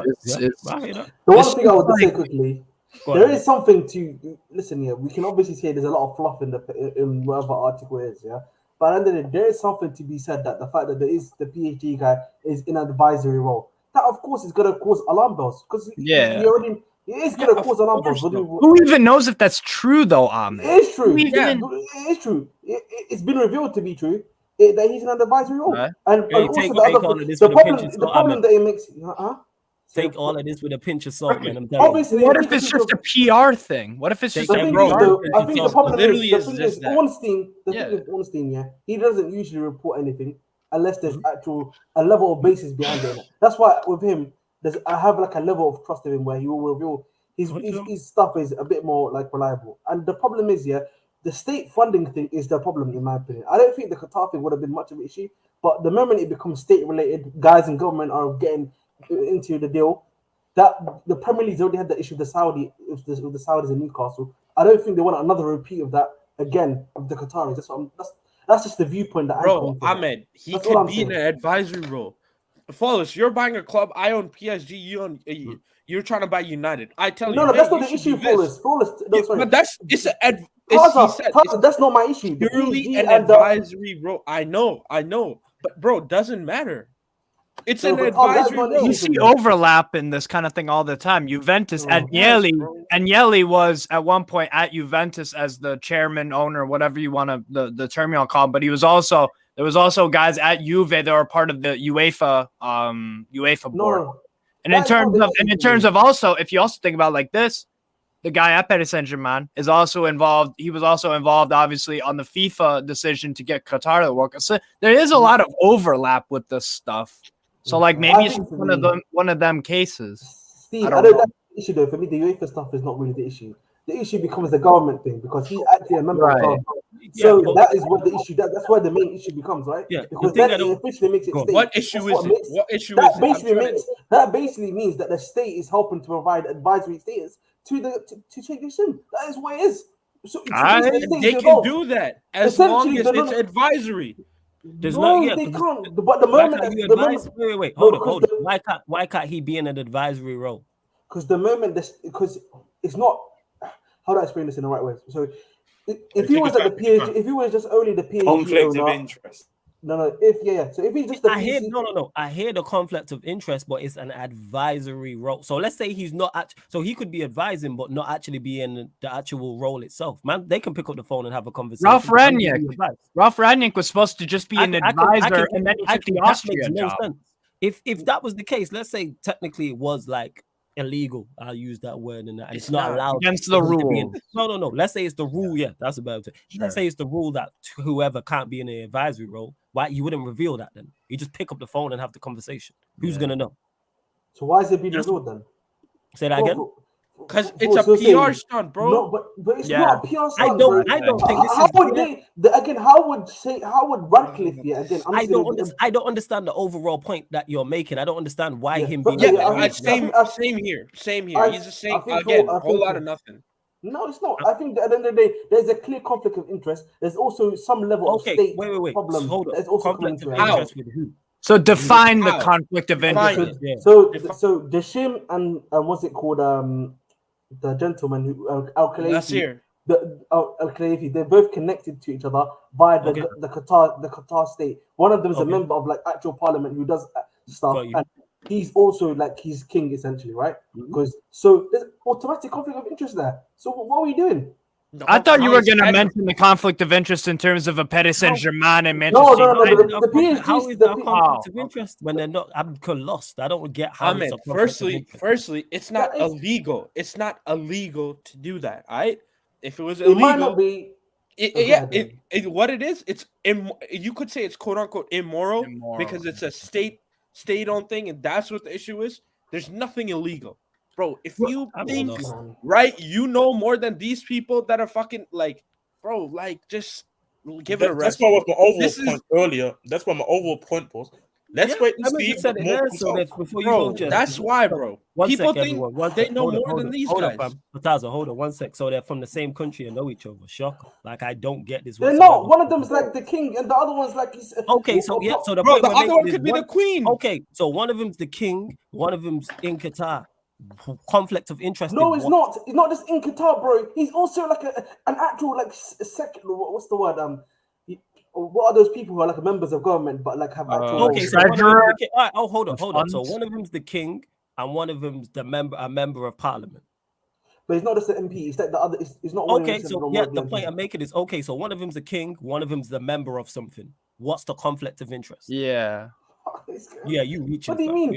[SPEAKER 2] one thing I would say quickly. There is something to listen here. We can obviously say there's a lot of fluff in whatever article it is, yeah. But at the end of the day, there is something to be said that the fact that there is the PhD guy is in an advisory role. That of course is gonna cause alarm bells because it is gonna cause alarm bells.
[SPEAKER 4] Who even knows if that's true though, Ahmed?
[SPEAKER 2] It is true. It is true. It's been revealed to be true that he's in an advisory role. And also the problem that it makes.
[SPEAKER 1] Take all of this with a pinch of salt, man.
[SPEAKER 2] Obviously,
[SPEAKER 4] what if it's just a PR thing? What if it's just
[SPEAKER 2] I think the problem is Ornstein. The thing with Ornstein, yeah, he doesn't usually report anything unless there's a level of basis behind it. That's why with him, I have like a level of trust in him where he will reveal his stuff is a bit more like reliable. And the problem is, yeah, the state funding thing is the problem in my opinion. I don't think the Qatar thing would have been much of an issue, but the moment it becomes state related, guys in government are getting into the deal. That the Premier League's already had the issue with the Saudis in Newcastle. I don't think they want another repeat of that again with the Qataris. That's just the viewpoint that
[SPEAKER 5] Ahmed, he could be in an advisory role. Flawless, you're buying a club. I own PSG. You're trying to buy United. I tell you,
[SPEAKER 2] no, that's not the issue. Flawless. No, sorry.
[SPEAKER 5] But that's
[SPEAKER 2] not my issue.
[SPEAKER 5] Purely an advisory role. I know, but bro, doesn't matter. It's an advisory role.
[SPEAKER 4] You see overlap in this kind of thing all the time. Juventus Agnelli was at one point at Juventus as the chairman, owner, whatever you want to the term you call him. But there was also guys at Juve that were part of the UEFA board. And in terms of also, if you also think about it like this, the guy at Paris Saint-Germain is also involved. He was also involved, obviously, on the FIFA decision to get Qatar to the World Cup. So there is a lot of overlap with this stuff. So like maybe it's one of them cases.
[SPEAKER 2] Steve, I know that's the issue though. For me, the UEFA stuff is not really the issue. The issue becomes the government thing because he's actually a member of the government. So that is what the issue. That's where the main issue becomes, right? Yeah. Because that officially makes it state.
[SPEAKER 5] What issue is it? What issue is it?
[SPEAKER 2] That basically means that the state is helping to provide advisory status to take this in. That is what it is. So
[SPEAKER 5] they can do that as long as it's advisory.
[SPEAKER 2] They can't. But the moment
[SPEAKER 1] wait, hold on. Why can't he be in an advisory role?
[SPEAKER 2] Because the moment because it's not. How do I explain this in the right way? So if he was at the PhD, if he was just only the PhD
[SPEAKER 6] conflict of interest.
[SPEAKER 2] No. If so if he's just the
[SPEAKER 1] I hear
[SPEAKER 2] PC,
[SPEAKER 1] no. I hear the conflict of interest, but it's an advisory role. So let's say he's not so he could be advising, but not actually be in the actual role itself. Man, they can pick up the phone and have a conversation.
[SPEAKER 4] Ralph
[SPEAKER 1] and give
[SPEAKER 4] Rangnick.
[SPEAKER 1] you advice.
[SPEAKER 4] Ralph Rangnick was supposed to just be an advisor, and then he took the
[SPEAKER 1] that
[SPEAKER 4] Austria
[SPEAKER 1] makes no
[SPEAKER 4] job.
[SPEAKER 1] sense. If that was the case, let's say technically it was like illegal. I'll use that word, and it's not allowed
[SPEAKER 4] against the rule.
[SPEAKER 1] No. Let's say it's the rule. Yeah, that's about it.
[SPEAKER 4] Sure.
[SPEAKER 1] Let's say it's the rule that whoever can't be in an advisory role. Why you wouldn't reveal that then? You just pick up the phone and have the conversation. Who's gonna know?
[SPEAKER 2] so why is it being revealed then?
[SPEAKER 1] Say that again.
[SPEAKER 5] Because it's a PR stunt, bro.
[SPEAKER 2] No, but it's not a PR stunt.
[SPEAKER 1] I don't think this
[SPEAKER 2] how
[SPEAKER 1] is.
[SPEAKER 2] would how would Radcliffe? Yeah, again,
[SPEAKER 1] I don't understand the overall point that you're making. I don't understand why him being.
[SPEAKER 5] Same here. He's the same again. A whole lot of nothing.
[SPEAKER 2] No, it's not. I think at the end of the day, there's a clear conflict of interest. There's also some level of state problem.
[SPEAKER 1] Hold on.
[SPEAKER 2] There's also
[SPEAKER 1] conflict of
[SPEAKER 2] interest.
[SPEAKER 1] interest with who?
[SPEAKER 4] So define the conflict of interest.
[SPEAKER 2] So Deshim and what's it called? The gentleman who Al Khelaïfi. Al Khelaïfi. They're both connected to each other via the Qatar state. One of them is a member of like actual parliament who does stuff, and he's also like he's king essentially, right? Because so there's automatic conflict of interest there. So what are we doing?
[SPEAKER 4] I thought you were going to mention the conflict of interest in terms of a Paris Saint-Germain and Manchester
[SPEAKER 2] United.
[SPEAKER 1] No, the PSG. How is that conflict of interest when they're not? I'm lost. I don't get how.
[SPEAKER 5] Firstly, it's not illegal. It's not illegal to do that. All right. If it was illegal,
[SPEAKER 2] it might not be.
[SPEAKER 5] What it is, you could say it's quote unquote immoral because it's a state-owned thing, and that's what the issue is. There's nothing illegal. Bro, if you think, right, you know more than these people that are fucking like, bro, like, just give it a rest.
[SPEAKER 3] That's why my overall point earlier. That's why my overall point was, let's wait and see.
[SPEAKER 5] That's why, bro. People think they know more than these guys.
[SPEAKER 1] Bataza, hold on 1 sec. So they're from the same country and know each other. Shock. Like, I don't get this.
[SPEAKER 2] They're not. One of them is like the king, and the other one's like he's.
[SPEAKER 1] Okay, so yeah, so the
[SPEAKER 5] other one could be the queen.
[SPEAKER 1] Okay, so one of them's the king, one of them's in Qatar. Conflict of interest.
[SPEAKER 2] No, it's not. It's not just in Qatar, bro. He's also like an actual like second. What's the word? What are those people who are like members of government but like have actual?
[SPEAKER 1] Okay, so all right. Oh, hold on. So one of them's the king, and one of them's a member of parliament.
[SPEAKER 2] But it's not just the MP. It's like the other. It's not.
[SPEAKER 1] Okay, so yeah, the point I'm making is okay. So one of them's the king, one of them's the member of something. What's the conflict of interest?
[SPEAKER 4] Yeah.
[SPEAKER 1] Yeah, you reach.
[SPEAKER 2] What do you mean?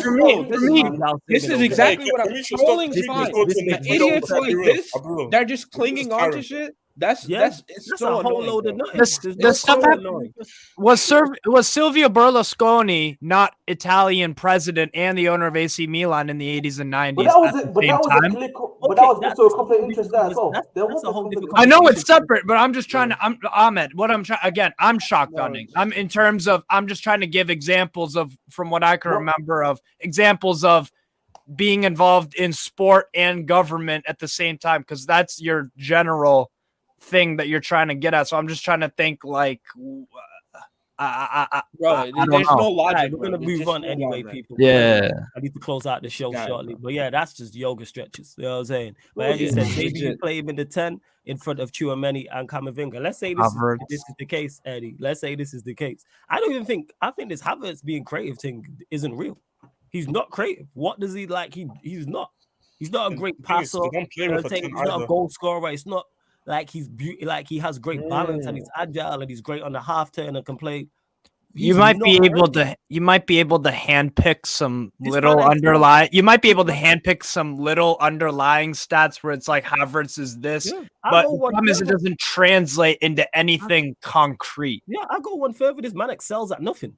[SPEAKER 5] For me, this is exactly what I'm trolling. Idiots like this, they're just clinging on to shit. That's so
[SPEAKER 1] a whole load of nothing.
[SPEAKER 4] The stuff was Silvio Berlusconi not Italian president and the owner of AC Milan in the 80s and 90s?
[SPEAKER 2] But that was also a conflict of interest there as well.
[SPEAKER 1] That's a whole different.
[SPEAKER 4] I know it's separate, but I'm just trying to. Ahmed, what I'm trying again. I'm shotgunning. I'm in terms of. I'm just trying to give examples of from what I can remember of examples of being involved in sport and government at the same time, because that's your general thing that you're trying to get at. So I'm just trying to think like
[SPEAKER 5] bro, there's no logic.
[SPEAKER 1] Right, we're gonna move on anyway, people.
[SPEAKER 4] Yeah,
[SPEAKER 1] I need to close out the show shortly, but yeah, that's just yoga stretches. You know what I'm saying? But as you said, maybe you play him in the 10 in front of Chouameni and Camavinga. Let's say this is the case, Eddie. Let's say this is the case. I think this Havertz being creative thing isn't real. He's not creative. What does he like? He's not a great passer. He's not a goal scorer. It's not like he has great balance and he's agile and he's great on the half turn and can play. You might be able to handpick some little underlying. You might be able to handpick some little underlying stats where it's like Havertz is this, but the problem is it doesn't translate into anything concrete. Yeah, I go one further. This man excels at nothing.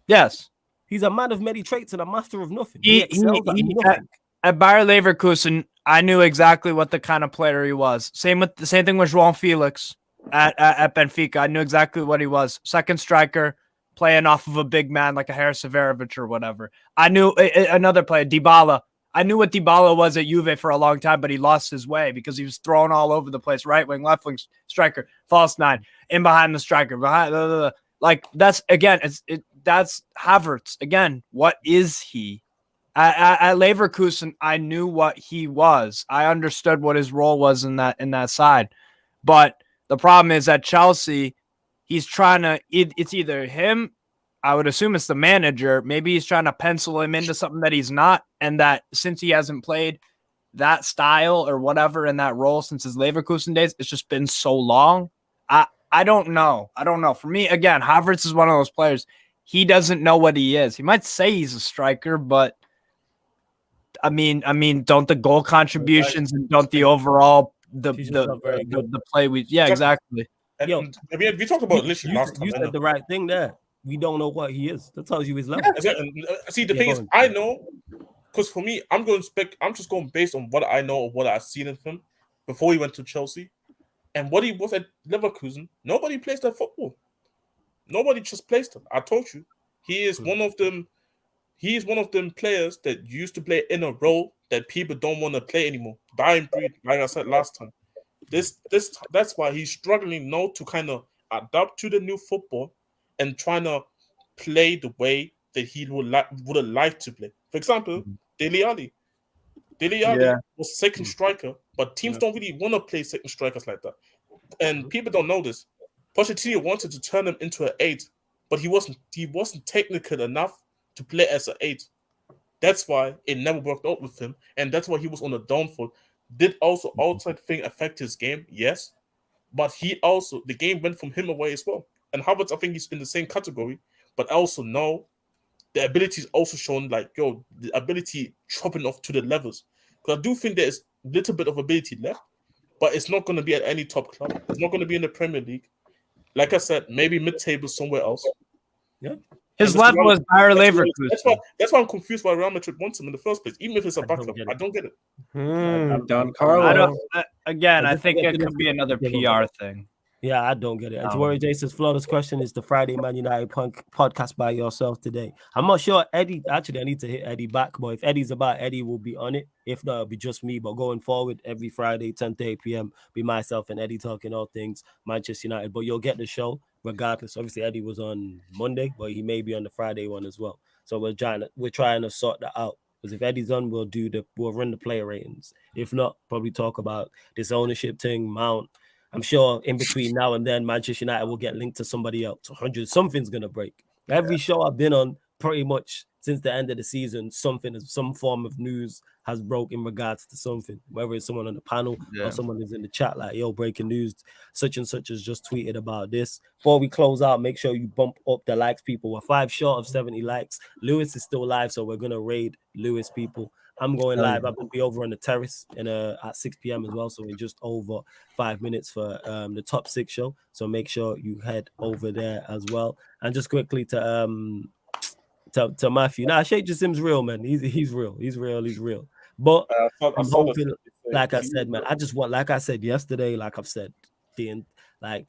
[SPEAKER 4] Yes,
[SPEAKER 1] he's a man of many traits and a master of nothing. He excels at nothing.
[SPEAKER 4] At Bayer Leverkusen, I knew exactly what the kind of player he was. Same thing with João Felix at Benfica. I knew exactly what he was. Second striker, playing off of a big man like a Harris Severovic or whatever. I knew another player, Dybala. I knew what Dybala was at Juve for a long time, but he lost his way because he was thrown all over the place. Right wing, left wing, striker, false nine, in behind the striker, behind like that's again. That's Havertz again. What is he? At Leverkusen, I knew what he was. I understood what his role was in that side. But the problem is at Chelsea, he's trying to. It's either him. I would assume it's the manager. Maybe he's trying to pencil him into something that he's not, and that since he hasn't played that style or whatever in that role since his Leverkusen days, it's just been so long. I don't know. For me, again, Havertz is one of those players. He doesn't know what he is. He might say he's a striker, but I mean, don't the goal contributions and don't the overall the play we exactly.
[SPEAKER 3] And,
[SPEAKER 1] Yo,
[SPEAKER 3] I mean, we talked about literally last time.
[SPEAKER 1] You said the right thing there. We don't know what he is. That tells you his level.
[SPEAKER 3] See, the thing is, I know, because for me, I'm just going based on what I know or what I've seen of him before he went to Chelsea, and what he was at Leverkusen. Nobody plays that football. Nobody just plays them. I told you, he is one of them. He is one of them players that used to play in a role that people don't want to play anymore. Dying breed, like I said last time. That's why he's struggling now to kind of adapt to the new football and trying to play the way that he would have liked to play. For example, Dele Alli. Dele Alli was second striker, but teams don't really want to play second strikers like that. And people don't know this. Pochettino wanted to turn him into an 8, but he wasn't technical enough to play as an 8. That's why it never worked out with him, and that's why he was on the downfall. Did also outside thing affect his game? Yes, but the game went from him away as well. And Havertz, I think he's in the same category, but also now the ability is also shown the ability dropping off to the levels. Because I do think there is a little bit of ability left, but it's not going to be at any top club. It's not going to be in the Premier League. Like I said, maybe mid-table somewhere else.
[SPEAKER 1] Yeah.
[SPEAKER 4] His level is Bayer Leverkusen.
[SPEAKER 3] That's why I'm confused why Real Madrid wants him in the first place. Even if it's a backup, I don't get it.
[SPEAKER 5] Don Carlo.
[SPEAKER 4] I think it could be another PR thing.
[SPEAKER 1] Yeah, I don't get it. And to worry, Jason's flawless question is the Friday Man United podcast by yourself today. I'm not sure Eddie. Actually, I need to hit Eddie back, but if Eddie's about, Eddie will be on it. If not, it'll be just me. But going forward, every Friday, 10:30 p.m., be myself and Eddie talking all things Manchester United. But you'll get the show regardless. Obviously, Eddie was on Monday, but he may be on the Friday one as well. So we're trying to sort that out. Because if Eddie's on, we'll run the player ratings. If not, probably talk about this ownership thing, Mount. I'm sure in between now and then, Manchester United will get linked to somebody else. 100, something's going to break. Every show I've been on, pretty much since the end of the season, some form of news has broke in regards to something, whether it's someone on the panel or someone is in the chat like, yo, breaking news, such and such has just tweeted about this. Before we close out, make sure you bump up the likes, people. We're 5 short of 70 likes. Lewis is still live, so we're going to raid Lewis, people. I'm going live. I'm going to be over on the terrace at 6 p.m. as well. So we're just over 5 minutes for the top 6 show. So make sure you head over there as well. And just quickly to Matthew. Nah, Sheikh Jassim's real, man. He's real. He's real. But I'm hoping, like I said, man, I just want, like I said yesterday, like I've said, the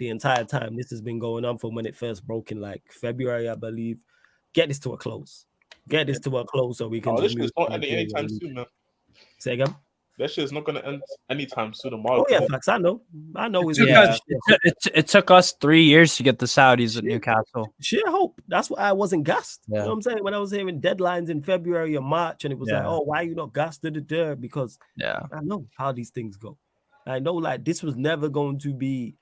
[SPEAKER 1] entire time this has been going on from when it first broke in like February, I believe. Get this to a close. Get this to a close so we can.
[SPEAKER 3] This shit's not ending anytime soon, man.
[SPEAKER 1] Say again.
[SPEAKER 3] That shit is not going to end anytime soon.
[SPEAKER 1] Oh yeah, facts. I know.
[SPEAKER 4] It took us 3 years to get the Saudis at Newcastle.
[SPEAKER 1] Sheer hope. That's why I wasn't gassed. You know what I'm saying? When I was hearing deadlines in February or March, and it was like, oh, why are you not gassed? Because I know how these things go. I know like this was never going to be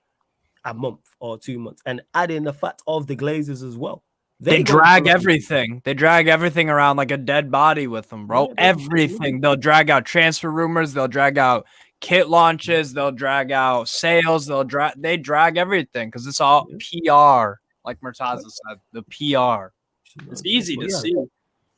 [SPEAKER 1] a month or 2 months, and adding the fact of the Glazers as well.
[SPEAKER 4] They drag everything. They drag everything around like a dead body with them, bro. Yeah, everything. They'll drag out transfer rumors. They'll drag out kit launches. They'll drag out sales. They drag everything because it's all PR, like Murtaza said. The PR. It's easy to see.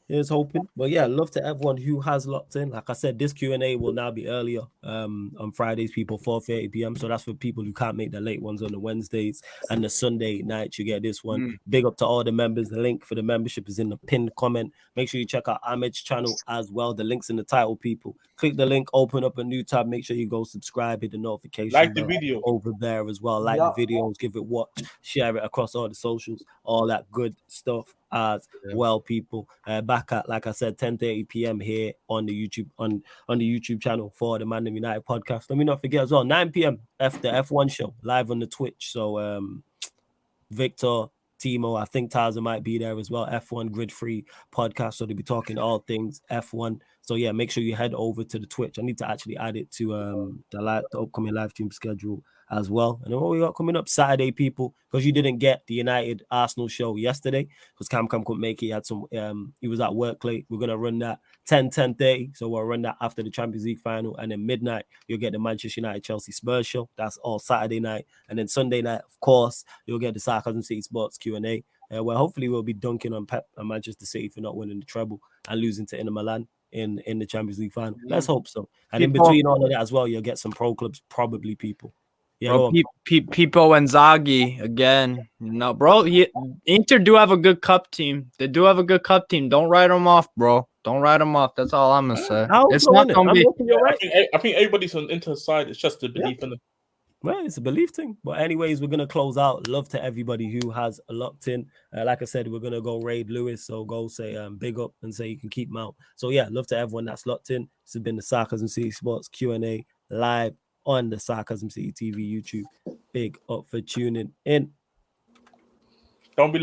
[SPEAKER 1] Here's hoping. But yeah, love to everyone who has locked in. Like I said, this Q&A will now be earlier on Fridays, people, 4:30 p.m. So that's for people who can't make the late ones on the Wednesdays and the Sunday nights. You get this one. Big up to all the members. The link for the membership is in the pinned comment. Make sure you check out Ahmed's channel as well. The link's in the title, people. Click the link, open up a new tab. Make sure you go subscribe, hit the notification
[SPEAKER 3] like the video
[SPEAKER 1] over there as well. Like the videos, give it watch, share it across all the socials, all that good stuff as well, people. Back at, like I said, 10:30 p.m. here on the YouTube on the YouTube channel for the Man United podcast. Let me not forget as well, 9 p.m. the F1 show live on the Twitch. So Victor, Timo, I think Taza might be there as well. F1 Grid Free podcast. So they'll be talking all things F1. So yeah, make sure you head over to the Twitch. I need to actually add it to the upcoming live stream schedule as well. And then what we got coming up Saturday, people, because you didn't get the United Arsenal show yesterday because Cam couldn't make it. He had some he was at work late. We're gonna run that 10:30. So we'll run that after the Champions League final, and then midnight you'll get the Manchester United Chelsea Spurs show. That's all Saturday night, and then Sunday night, of course, you'll get the Sarcasm City Sports Q&A. Where hopefully we'll be dunking on Pep and Manchester City for not winning the treble and losing to Inter Milan in the Champions League final. Let's hope so. And in between all of that as well, you'll get some pro clubs, probably, people. Yeah,
[SPEAKER 4] bro, Pipo Inzaghi again. No, bro. Inter do have a good cup team. They do have a good cup team. Don't write them off, bro. Don't write them off. That's all I'm gonna say. It's not gonna be.
[SPEAKER 3] I think everybody's on Inter's side. It's just the belief in it.
[SPEAKER 1] Well, it's a belief thing. But anyways, we're going to close out. Love to everybody who has locked in. Like I said, we're going to go raid Lewis. So go say big up and say you can keep him out. So yeah, love to everyone that's locked in. This has been the Sarcasm City Sports Q&A live on the Sarcasm City TV YouTube. Big up for tuning in.
[SPEAKER 3] Don't be